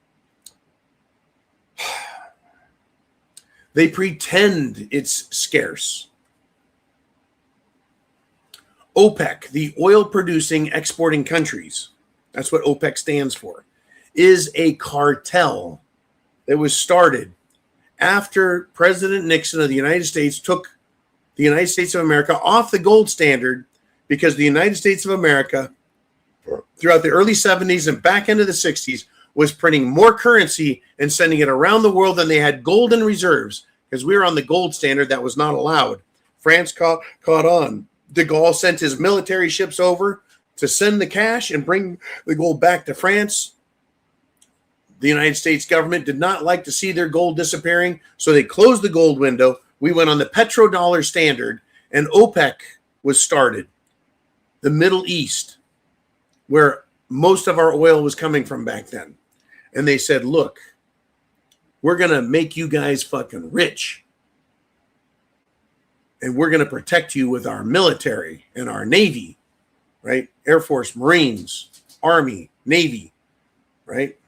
They pretend it's scarce. OPEC, the oil-producing, exporting countries, that's what OPEC stands for, is a cartel that was started after President Nixon of the United States took the United States of America off the gold standard because the United States of America, throughout the early 70s and back into the 60s, was printing more currency and sending it around the world than they had gold in reserves because we were on the gold standard that was not allowed. France caught on. De Gaulle sent his military ships over to send the cash and bring the gold back to France. The United States government did not like to see their gold disappearing, so they closed the gold window. We went on the petrodollar standard, and OPEC was started. The Middle East, where most of our oil was coming from back then. And they said, look, we're going to make you guys fucking rich. And we're going to protect you with our military and our Navy, right? Air Force, Marines, Army, Navy, right?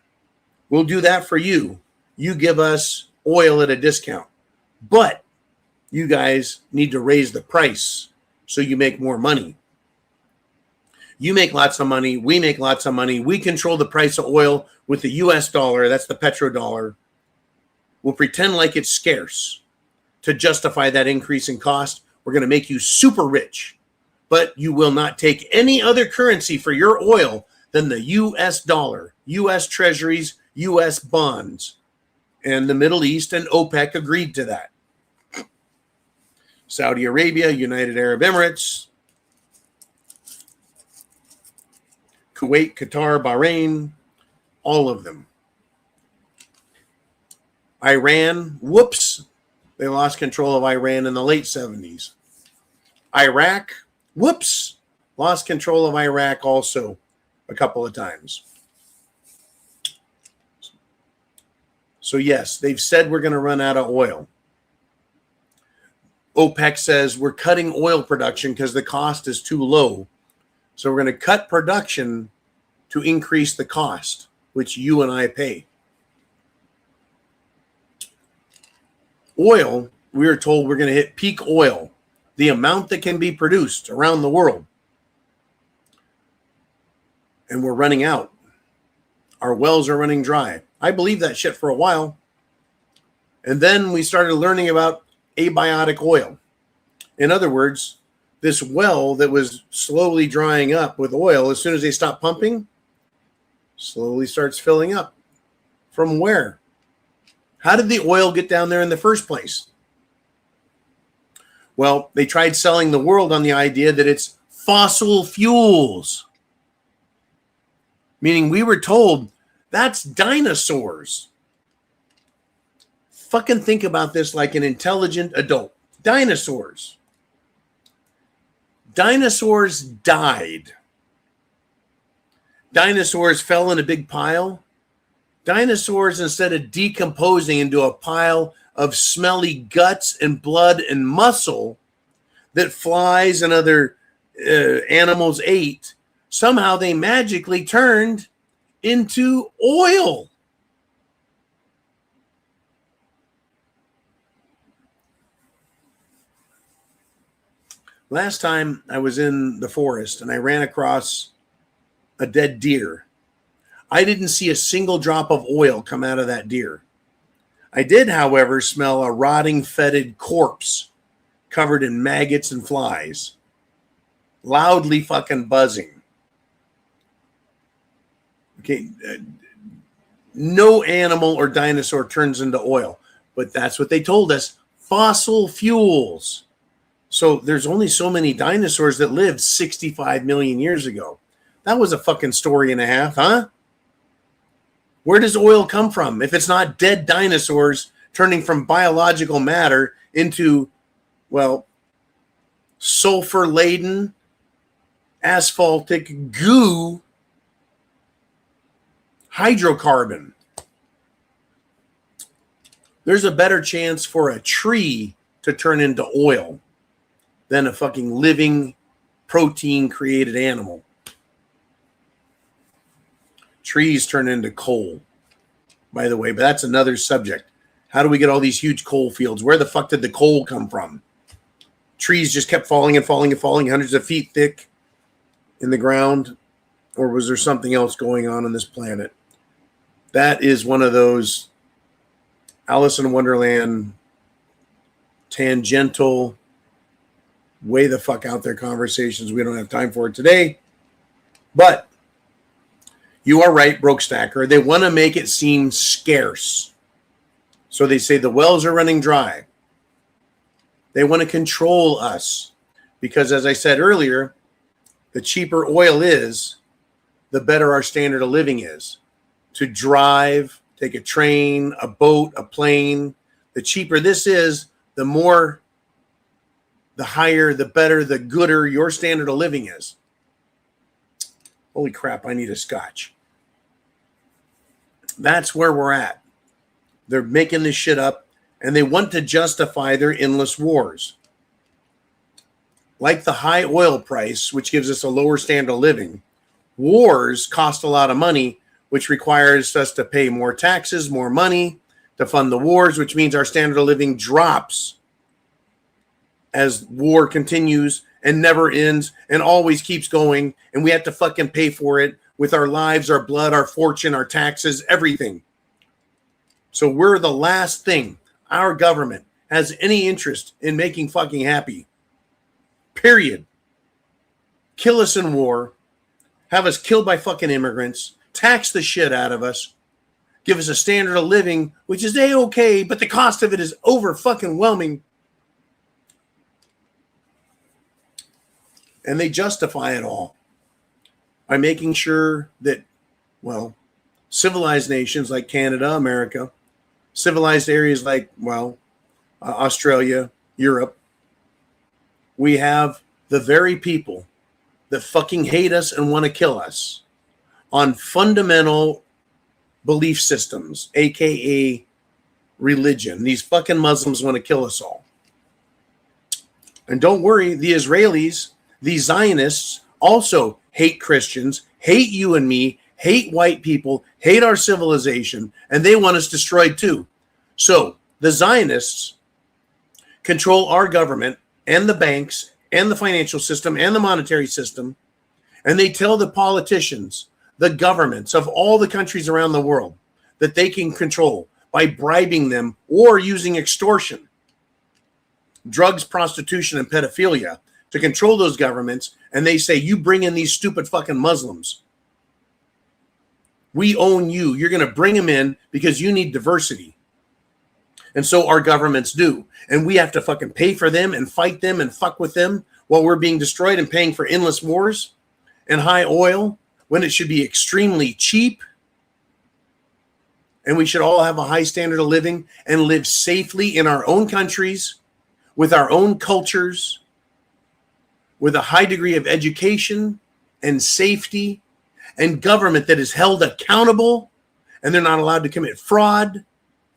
We'll do that for you. You give us oil at a discount. But you guys need to raise the price so you make more money. You make lots of money. We make lots of money. We control the price of oil with the US dollar. That's the petrodollar. We'll pretend like it's scarce to justify that increase in cost. We're going to make you super rich, but you will not take any other currency for your oil than the US dollar, US treasuries, US bonds. And the Middle East and OPEC agreed to that. Saudi Arabia, United Arab Emirates, Kuwait, Qatar, Bahrain, all of them. Iran, whoops, they lost control of Iran in the late 70s. Iraq, whoops, lost control of Iraq also a couple of times. So yes, they've said we're going to run out of oil. OPEC says we're cutting oil production because the cost is too low. So we're going to cut production to increase the cost, which you and I pay. Oil, we were told we're going to hit peak oil, the amount that can be produced around the world. And we're running out. Our wells are running dry. I believed that shit for a while. And then we started learning about abiotic oil. In other words, this well that was slowly drying up with oil, as soon as they stop pumping, slowly starts filling up. From where? How did the oil get down there in the first place? Well, they tried selling the world on the idea that it's fossil fuels. Meaning we were told that's dinosaurs. Fucking think about this like an intelligent adult. Dinosaurs. Dinosaurs died. Dinosaurs fell in a big pile. Dinosaurs, instead of decomposing into a pile of smelly guts and blood and muscle that flies and other animals ate, somehow they magically turned into oil. Last time I was in the forest and I ran across a dead deer. I didn't see a single drop of oil come out of that deer. I did, however, smell a rotting, fetid corpse covered in maggots and flies, loudly fucking buzzing. Okay, no animal or dinosaur turns into oil, but that's what they told us, fossil fuels. So there's only so many dinosaurs that lived 65 million years ago. That was a fucking story and a half, huh? Where does oil come from if it's not dead dinosaurs turning from biological matter into, well, sulfur-laden, asphaltic goo, hydrocarbon? There's a better chance for a tree to turn into oil than a fucking living protein-created animal. Trees turn into coal, by the way, but that's another subject. How do we get all these huge coal fields? Where the fuck did the coal come from? Trees just kept falling and falling and falling, hundreds of feet thick in the ground, or was there something else going on this planet? That is one of those Alice in Wonderland tangential, way the fuck out there conversations. We don't have time for it today. But you are right, Broke Stacker. They want to make it seem scarce. So they say the wells are running dry. They want to control us. Because as I said earlier, the cheaper oil is, the better our standard of living is. To drive, take a train, a boat, a plane, the cheaper this is, the more, the higher, the better, the gooder your standard of living is. Holy crap, I need a scotch. That's where we're at. They're making this shit up, and they want to justify their endless wars. Like the high oil price, which gives us a lower standard of living, wars cost a lot of money, which requires us to pay more taxes, more money to fund the wars, which means our standard of living drops as war continues and never ends and always keeps going, and we have to fucking pay for it with our lives, our blood, our fortune, our taxes, everything. So we're the last thing our government has any interest in making fucking happy. Period. Kill us in war, have us killed by fucking immigrants, tax the shit out of us, give us a standard of living, which is A-okay, but the cost of it is over fucking whelming. And they justify it all by making sure that, well, civilized nations like Canada, America, civilized areas like, well, Australia, Europe, we have the very people that fucking hate us and want to kill us on fundamental belief systems, aka religion. These fucking Muslims want to kill us all. And don't worry, the Israelis, these Zionists, also hate Christians, hate you and me, hate white people, hate our civilization, and they want us destroyed too. So the Zionists control our government and the banks and the financial system and the monetary system. And they tell the politicians, the governments of all the countries around the world, that they can control by bribing them or using extortion, drugs, prostitution, and pedophilia to control those governments. And they say, you bring in these stupid fucking Muslims. We own you. You're going to bring them in because you need diversity. And so our governments do. And we have to fucking pay for them and fight them and fuck with them while we're being destroyed and paying for endless wars and high oil when it should be extremely cheap. And we should all have a high standard of living and live safely in our own countries with our own cultures, with a high degree of education and safety and government that is held accountable, and they're not allowed to commit fraud,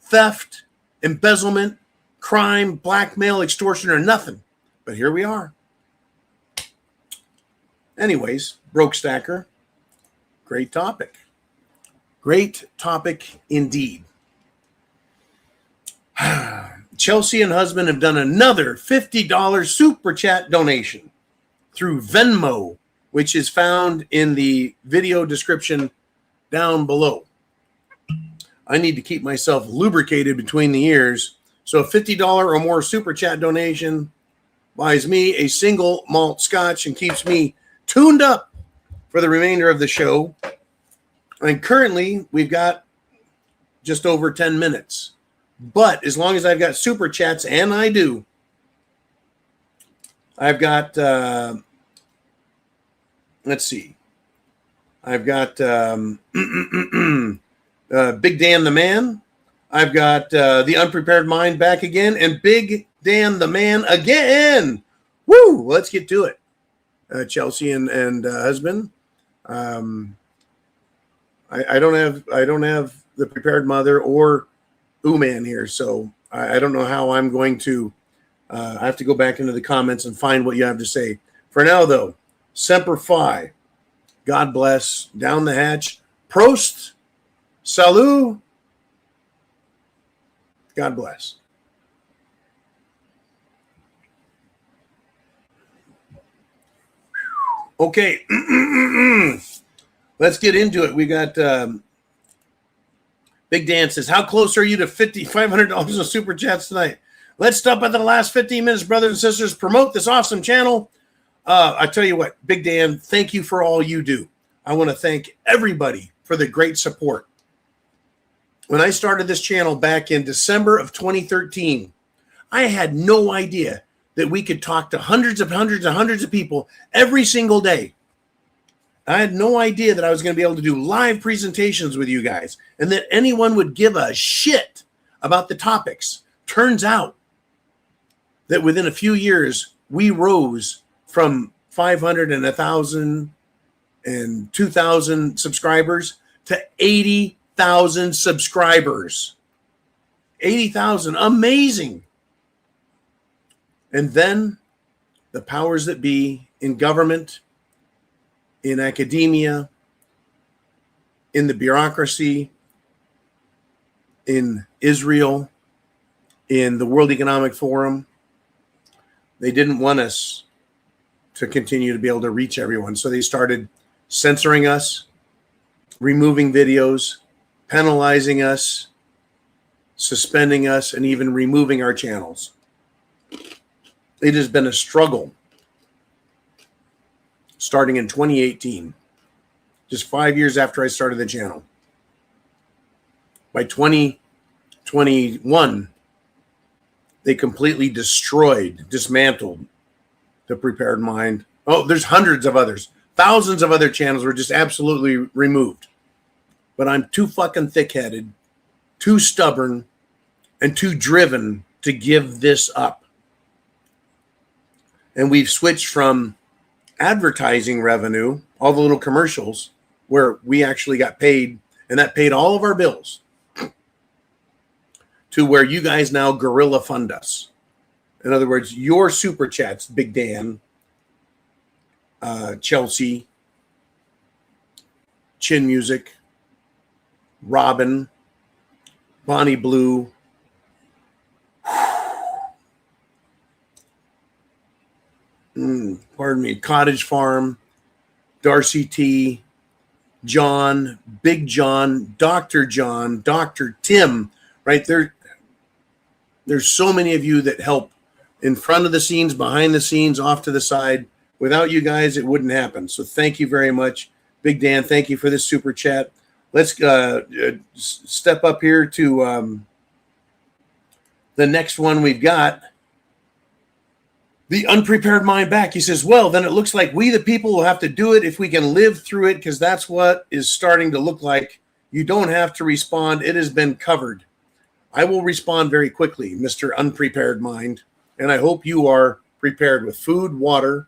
theft, embezzlement, crime, blackmail, extortion, or nothing. But here we are. Anyways, Broke Stacker, great topic. Great topic indeed. Chelsea and husband have done another $50 super chat donation through Venmo, which is found in the video description down below. I need to keep myself lubricated between the ears. So a $50 or more super chat donation buys me a single malt scotch and keeps me tuned up for the remainder of the show. And currently we've got just over 10 minutes. But as long as I've got super chats, and I do, I've got, let's see. I've got Big Dan the Man. I've got the Unprepared Mind back again, and Big Dan the Man again. Woo! Let's get to it. Chelsea and husband. I don't have the Prepared Mother or Man here, so I don't know how I'm going to. I have to go back into the comments and find what you have to say. For now, though, Semper Fi. God bless. Down the hatch. Prost. Salut. God bless. Okay. Let's get into it. We got Big Dan says, how close are you to $500 of super chats tonight? Let's stop at the last 15 minutes, brothers and sisters. Promote this awesome channel. I tell you what, Big Dan, thank you for all you do. I want to thank everybody for the great support. When I started this channel back in December of 2013, I had no idea that we could talk to hundreds of people every single day. I had no idea that I was going to be able to do live presentations with you guys and that anyone would give a shit about the topics. Turns out that within a few years, we rose from 500 and 1,000 and 2,000 subscribers to 80,000 subscribers. 80,000. Amazing. And then the powers that be in government, in academia, in the bureaucracy, in Israel, in the World Economic Forum, they didn't want us to continue to be able to reach everyone. So they started censoring us, removing videos, penalizing us, suspending us, and even removing our channels. It has been a struggle starting in 2018, just 5 years after I started the channel. By 2021, they completely dismantled the Prepared Mind. Oh, there's hundreds of others. Thousands of other channels were just absolutely removed. But I'm too fucking thick-headed, too stubborn, and too driven to give this up. And we've switched from advertising revenue, all the little commercials, where we actually got paid, and that paid all of our bills, to where you guys now guerrilla fund us. In other words, your super chats, Big Dan, Chelsea, Chin Music, Robin, Bonnie Blue, pardon me, Cottage Farm, Darcy T, John, Big John, Dr. Tim, right there. There's so many of you that help in front of the scenes, behind the scenes, off to the side. Without you guys, it wouldn't happen. So thank you very much. Big Dan, thank you for this super chat. Let's step up here to the next one we've got. The Unprepared Mind back. He says, well, then it looks like we the people will have to do it if we can live through it, because that's what is starting to look like. You don't have to respond. It has been covered. I will respond very quickly, Mr. Unprepared Mind, and I hope you are prepared with food, water,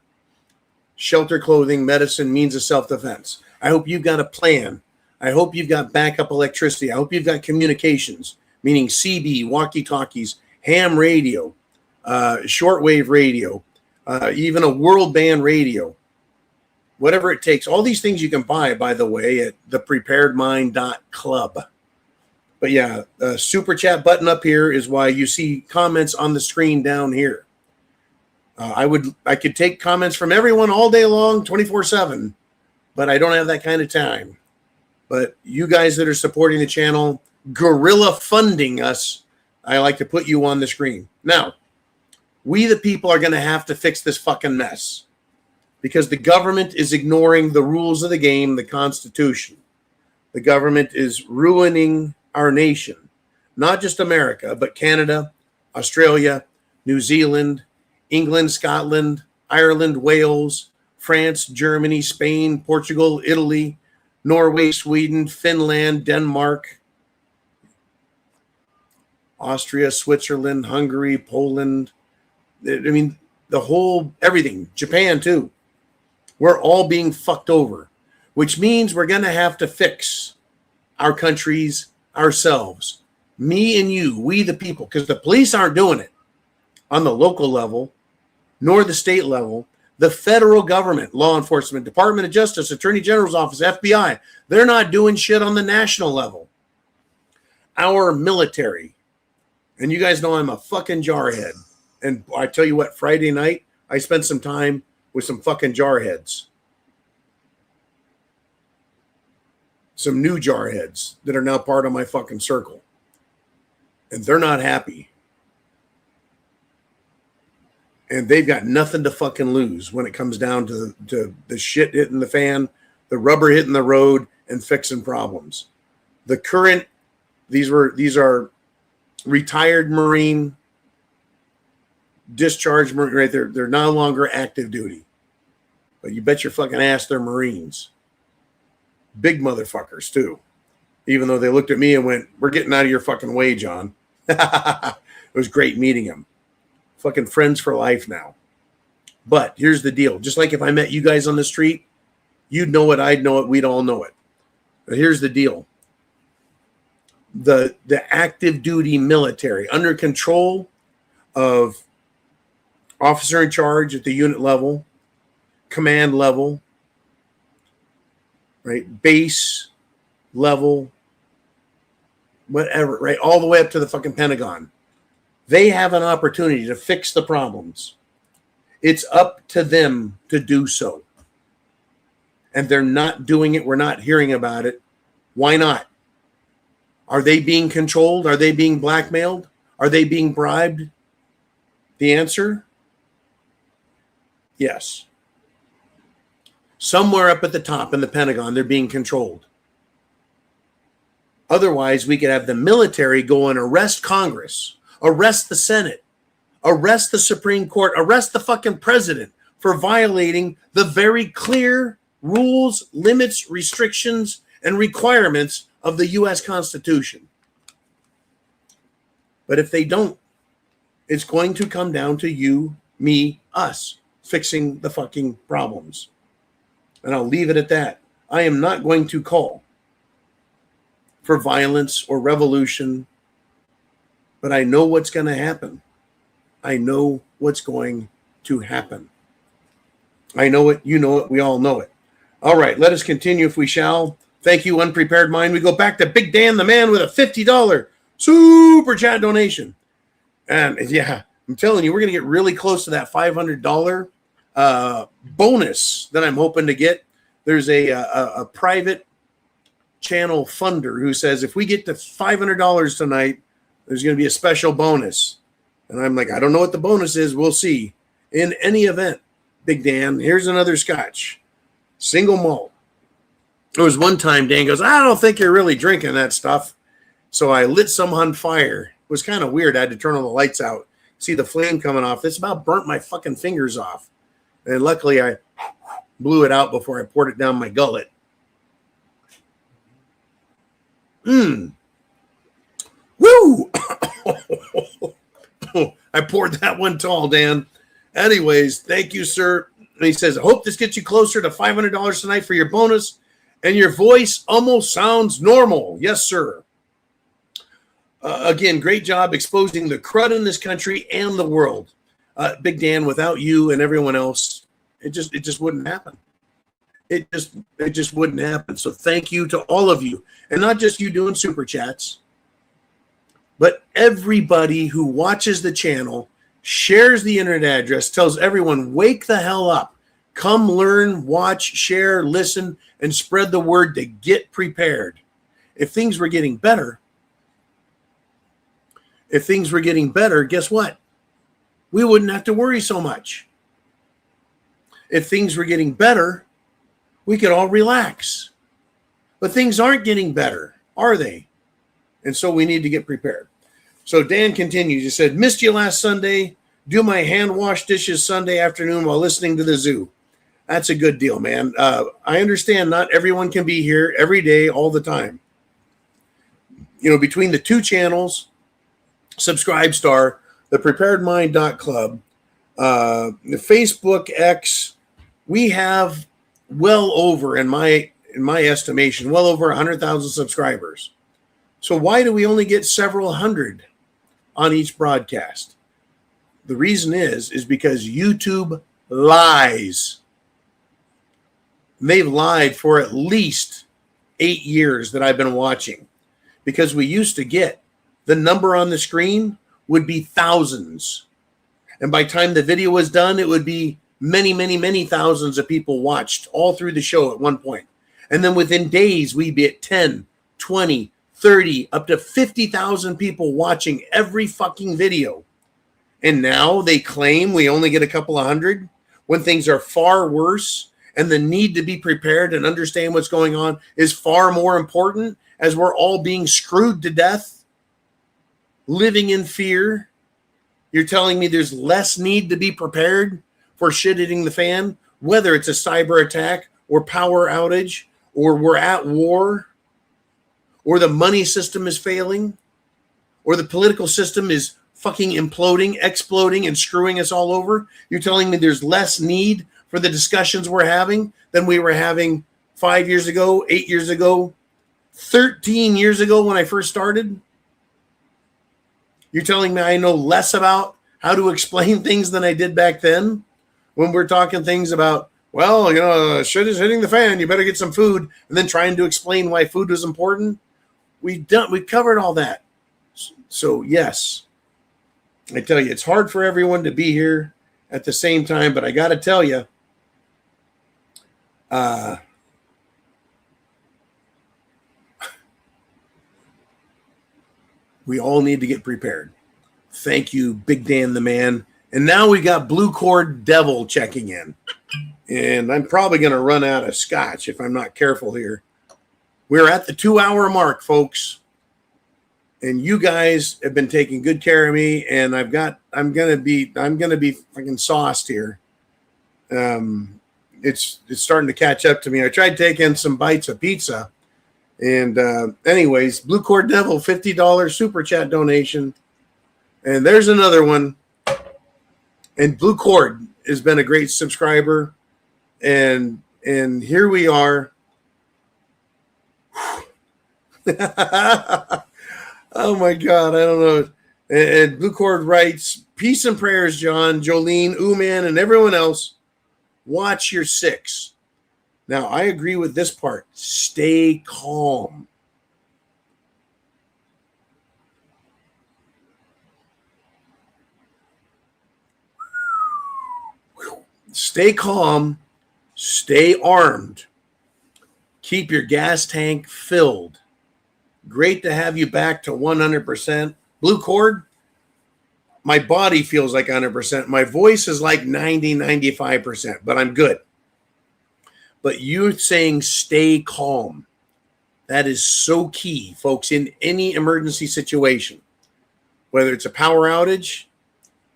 shelter, clothing, medicine, means of self-defense. I hope you've got a plan. I hope you've got backup electricity. I hope you've got communications, meaning CB, walkie-talkies, ham radio, shortwave radio, even a world band radio, whatever it takes. All these things you can buy, by the way, at thepreparedmind.club. But yeah, super chat button up here is why you see comments on the screen down here. I could take comments from everyone all day long, 24/7, but I don't have that kind of time. But you guys that are supporting the channel, guerrilla funding us, I like to put you on the screen. Now, we the people are going to have to fix this fucking mess because the government is ignoring the rules of the game, the Constitution. The government is ruining our nation, not just America, but Canada, Australia, New Zealand, England, Scotland, Ireland, Wales, France, Germany, Spain, Portugal, Italy, Norway, Sweden, Finland, Denmark, Austria, Switzerland, Hungary, Poland. I mean, the whole, everything, Japan too. We're all being fucked over, which means we're going to have to fix our countries ourselves. Me and you, we the people, because the police aren't doing it on the local level, nor the state level. The federal government, law enforcement, Department of Justice, Attorney General's office, FBI, they're not doing shit on the national level. Our military, and you guys know I'm a fucking jarhead. And I tell you what, Friday night, I spent some time with some fucking jarheads. Some new jarheads that are now part of my fucking circle. And they're not happy. And they've got nothing to fucking lose when it comes down to the shit hitting the fan, the rubber hitting the road, and fixing problems. The current, these are retired Marine, discharged Marine, right? They're no longer active duty. But you bet your fucking ass they're Marines. Big motherfuckers, too. Even though they looked at me and went, we're getting out of your fucking way, John. It was great meeting him. Fucking friends for life now. But here's the deal. Just like if I met you guys on the street, you'd know it, I'd know it, we'd all know it. But here's the deal. The active duty military under control of officer in charge at the unit level, command level, right, base level, whatever, right, all the way up to the fucking Pentagon. They have an opportunity to fix the problems. It's up to them to do so. And they're not doing it. We're not hearing about it. Why not? Are they being controlled? Are they being blackmailed? Are they being bribed? The answer? Yes. Somewhere up at the top in the Pentagon, they're being controlled. Otherwise, we could have the military go and arrest Congress, arrest the Senate, arrest the Supreme Court, arrest the fucking president for violating the very clear rules, limits, restrictions, and requirements of the U.S. Constitution. But if they don't, it's going to come down to you, me, us, fixing the fucking problems. And I'll leave it at that. I am not going to call for violence or revolution, but I know what's going to happen. I know what's going to happen. I know it, you know it, we all know it. All right, let us continue if we shall. Thank you, Unprepared Mind. We go back to Big Dan, the man with a $50 super chat donation. And yeah, I'm telling you, we're going to get really close to that $500 bonus that I'm hoping to get. There's a private channel funder who says if we get to $500 tonight, there's going to be a special bonus. And I'm like, I don't know what the bonus is. We'll see. In any event, Big Dan, here's another scotch. Single malt. There was one time Dan goes, I don't think you're really drinking that stuff. So I lit some on fire. It was kind of weird. I had to turn all the lights out. See the flame coming off. It's about burnt my fucking fingers off. And luckily I blew it out before I poured it down my gullet. Woo! I poured that one tall, Dan. Anyways, thank you, sir. And he says, I hope this gets you closer to $500 tonight for your bonus. And your voice almost sounds normal. Yes, sir. Again, great job exposing the crud in this country and the world. Big Dan, without you and everyone else, it just wouldn't happen. It just wouldn't happen. So thank you to all of you. And not just you doing super chats, but everybody who watches the channel, shares the internet address, tells everyone, wake the hell up. Come learn, watch, share, listen, and spread the word to get prepared. If things were getting better, guess what? We wouldn't have to worry so much. If things were getting better, we could all relax. But things aren't getting better, are they? And so we need to get prepared. So Dan continues. He said, missed you last Sunday. Do my hand wash dishes Sunday afternoon while listening to the zoo. That's a good deal, man. I understand not everyone can be here every day, all the time. You know, between the two channels, Subscribestar, the preparedmind.club, the Facebook X, we have well over, in my estimation, well over 100,000 subscribers. So why do we only get several hundred on each broadcast? The reason is because YouTube lies. They've lied for at least 8 years that I've been watching, because we used to get the number on the screen would be thousands. And by the time the video was done, it would be many, many, many thousands of people watched all through the show at one point. And then within days, we'd be at 10, 20, 30, up to 50,000 people watching every fucking video. And now they claim we only get a couple of hundred when things are far worse, and the need to be prepared and understand what's going on is far more important, as we're all being screwed to death, living in fear. You're telling me there's less need to be prepared for shit hitting the fan, whether it's a cyber attack or power outage, or we're at war, or the money system is failing, or the political system is fucking imploding, exploding, and screwing us all over. You're telling me there's less need for the discussions we're having than we were having 5 years ago, 8 years ago, 13 years ago when I first started? You're telling me I know less about how to explain things than I did back then, when we're talking things about, well, you know, shit is hitting the fan, you better get some food, and then trying to explain why food was important? We've covered all that. So yes, I tell you, it's hard for everyone to be here at the same time, but I got to tell you, we all need to get prepared. Thank you, Big Dan the man. And now we got Blue Cord Devil checking in. And I'm probably going to run out of scotch if I'm not careful here. We're at the 2-hour mark, folks. And you guys have been taking good care of me, and I'm gonna be fucking sauced here. It's starting to catch up to me. I tried taking some bites of pizza, and anyways, Blue Cord Devil, $50 super chat donation, and there's another one. And Blue Cord has been a great subscriber, and here we are. Oh my God, I don't know. And Blue Cord writes, peace and prayers, John, Jolene, Ooman, and everyone else. Watch your six. Now, I agree with this part. Stay calm. Stay calm. Stay armed. Keep your gas tank filled. Great to have you back to 100%. Blue cord, my body feels like 100%. My voice is like 90, 95%, but I'm good. But you saying stay calm. That is so key, folks, in any emergency situation. Whether it's a power outage,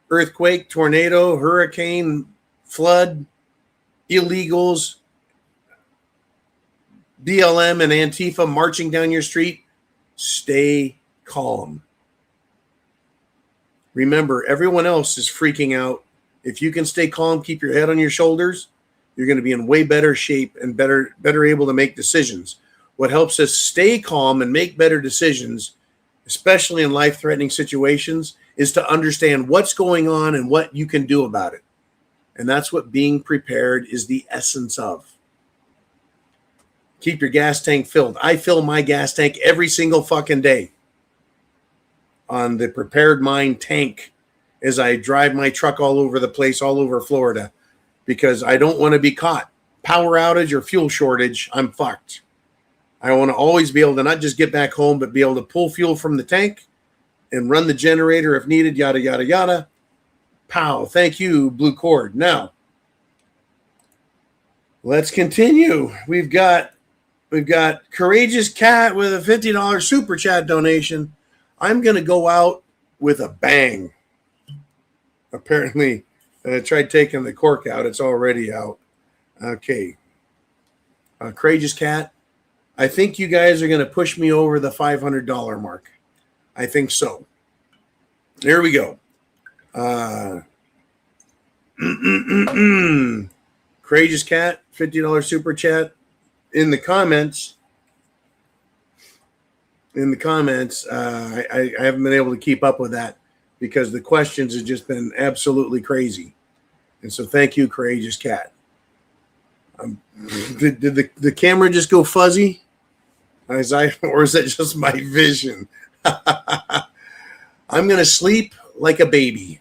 earthquake, tornado, hurricane, flood, illegals, BLM and Antifa marching down your street, stay calm. Remember, everyone else is freaking out. If you can stay calm, keep your head on your shoulders, you're going to be in way better shape and better able to make decisions. What helps us stay calm and make better decisions, especially in life-threatening situations, is to understand what's going on and what you can do about it. And that's what being prepared is the essence of. Keep your gas tank filled. I fill my gas tank every single fucking day on the Prepared Mind tank as I drive my truck all over the place, all over Florida, because I don't want to be caught. Power outage or fuel shortage, I'm fucked. I want to always be able to not just get back home, but be able to pull fuel from the tank and run the generator if needed, yada, yada, yada. Pow. Thank you, Blue Cord. Now, let's continue. We've got Courageous Cat with a $50 super chat donation. I'm going to go out with a bang. Apparently, I tried taking the cork out. It's already out. Okay. Courageous Cat, I think you guys are going to push me over the $500 mark. I think so. There we go. Courageous Cat, $50 super chat. In the comments, I haven't been able to keep up with that because the questions have just been absolutely crazy. And so thank you, Courageous Cat. Did the camera just go fuzzy? Or is that just my vision? I'm going to sleep like a baby.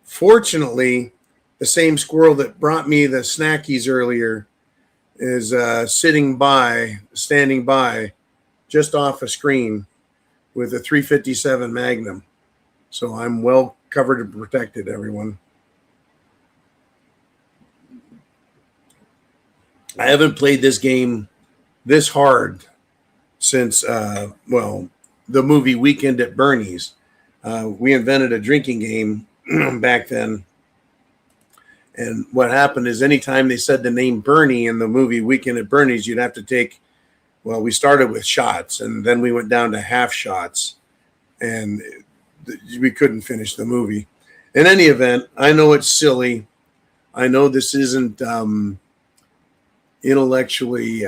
Fortunately, the same squirrel that brought me the snackies earlier is standing by, just off a screen with a 357 Magnum. So I'm well covered and protected, everyone. I haven't played this game this hard since, the movie Weekend at Bernie's. We invented a drinking game back then. And what happened is anytime they said the name Bernie in the movie Weekend at Bernie's, you'd have to take, we started with shots and then we went down to half shots and we couldn't finish the movie. In any event, I know it's silly. I know this isn't intellectually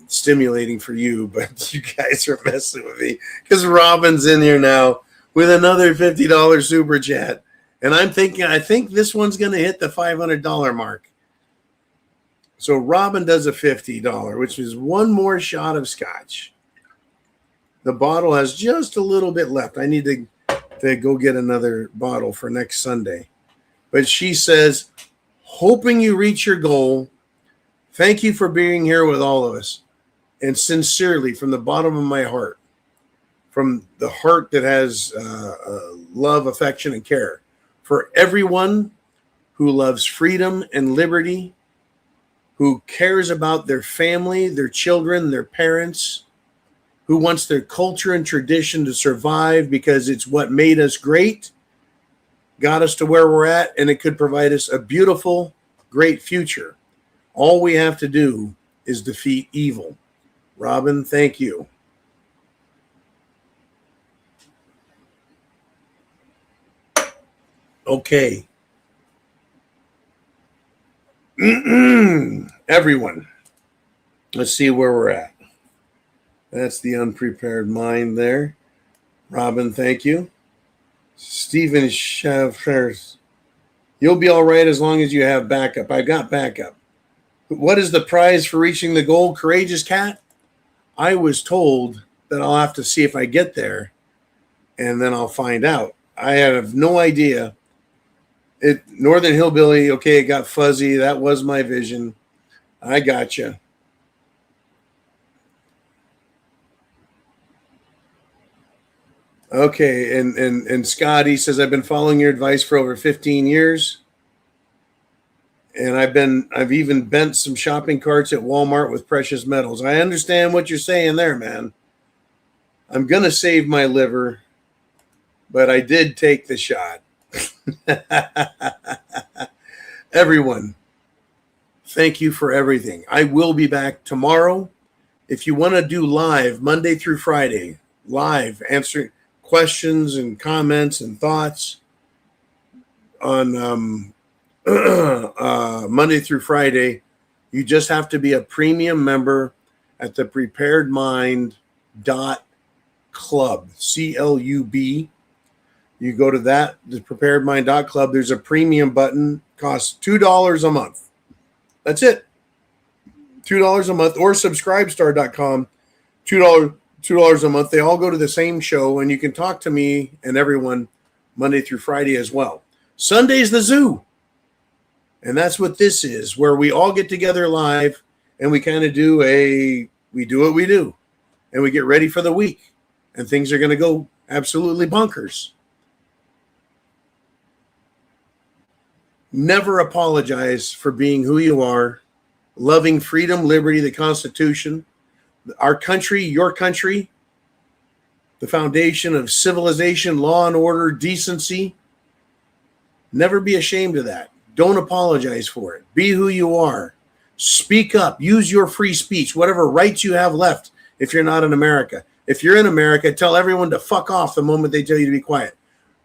stimulating for you, but you guys are messing with me because Robin's in here now with another $50 super chat. And I think this one's going to hit the $500 mark. So Robin does a $50, which is one more shot of scotch. The bottle has just a little bit left. I need to go get another bottle for next Sunday. But she says, hoping you reach your goal. Thank you for being here with all of us. And sincerely, from the bottom of my heart, from the heart that has love, affection, and care, for everyone who loves freedom and liberty, who cares about their family, their children, their parents, who wants their culture and tradition to survive because it's what made us great, got us to where we're at, and it could provide us a beautiful, great future. All we have to do is defeat evil. Robin, thank you. Okay. Everyone, let's see where we're at. That's the unprepared mind there. Robin, thank you. Stephen Schaffers, you'll be all right as long as you have backup. I got backup. What is the prize for reaching the goal, Courageous Cat? I was told that I'll have to see if I get there, and then I'll find out. I have no idea Northern Hillbilly, okay, it got fuzzy. That was my vision. I gotcha. Okay, and Scotty says, I've been following your advice for over 15 years. And I've even bent some shopping carts at Walmart with precious metals. I understand what you're saying there, man. I'm gonna save my liver, but I did take the shot. Everyone, thank you for everything. I will be back tomorrow. If you want to do live Monday through Friday, live answering questions and comments and thoughts on Monday through Friday, you just have to be a premium member at the preparedmind.club, CLUB. You go to that, the preparedmind.club. There's a premium button, costs $2 a month. That's it. $2 a month, or subscribestar.com, $2 a month. They all go to the same show, and you can talk to me and everyone Monday through Friday as well. Sunday's the zoo. And that's what this is, where we all get together live and we kind of do we do what we do, and we get ready for the week, and things are going to go absolutely bonkers. Never apologize for being who you are, loving freedom, liberty, the Constitution, our country, your country, the foundation of civilization, law and order, decency. Never be ashamed of that. Don't apologize for it. Be who you are. Speak up. Use your free speech, whatever rights you have left if you're not in America. If you're in America, tell everyone to fuck off the moment they tell you to be quiet.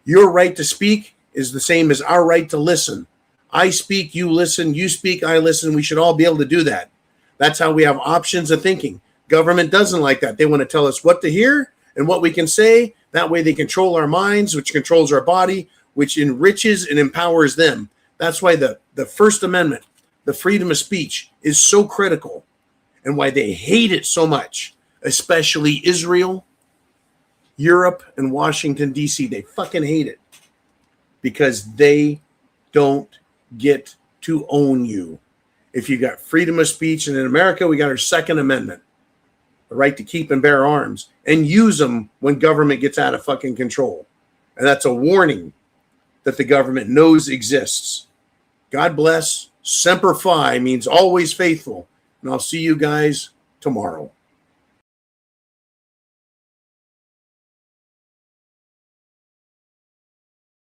Your right to speak is the same as our right to listen. I speak, you listen. You speak, I listen. We should all be able to do that. That's how we have options of thinking. Government doesn't like that. They want to tell us what to hear and what we can say. That way they control our minds, which controls our body, which enriches and empowers them. That's why the First Amendment, the freedom of speech, is so critical, and why they hate it so much, especially Israel, Europe, and Washington, D.C. They fucking hate it because they don't get to own you. If you got freedom of speech, and in America, we got our Second Amendment, the right to keep and bear arms and use them when government gets out of fucking control. And that's a warning that the government knows exists. God bless. Semper Fi means always faithful. And I'll see you guys tomorrow.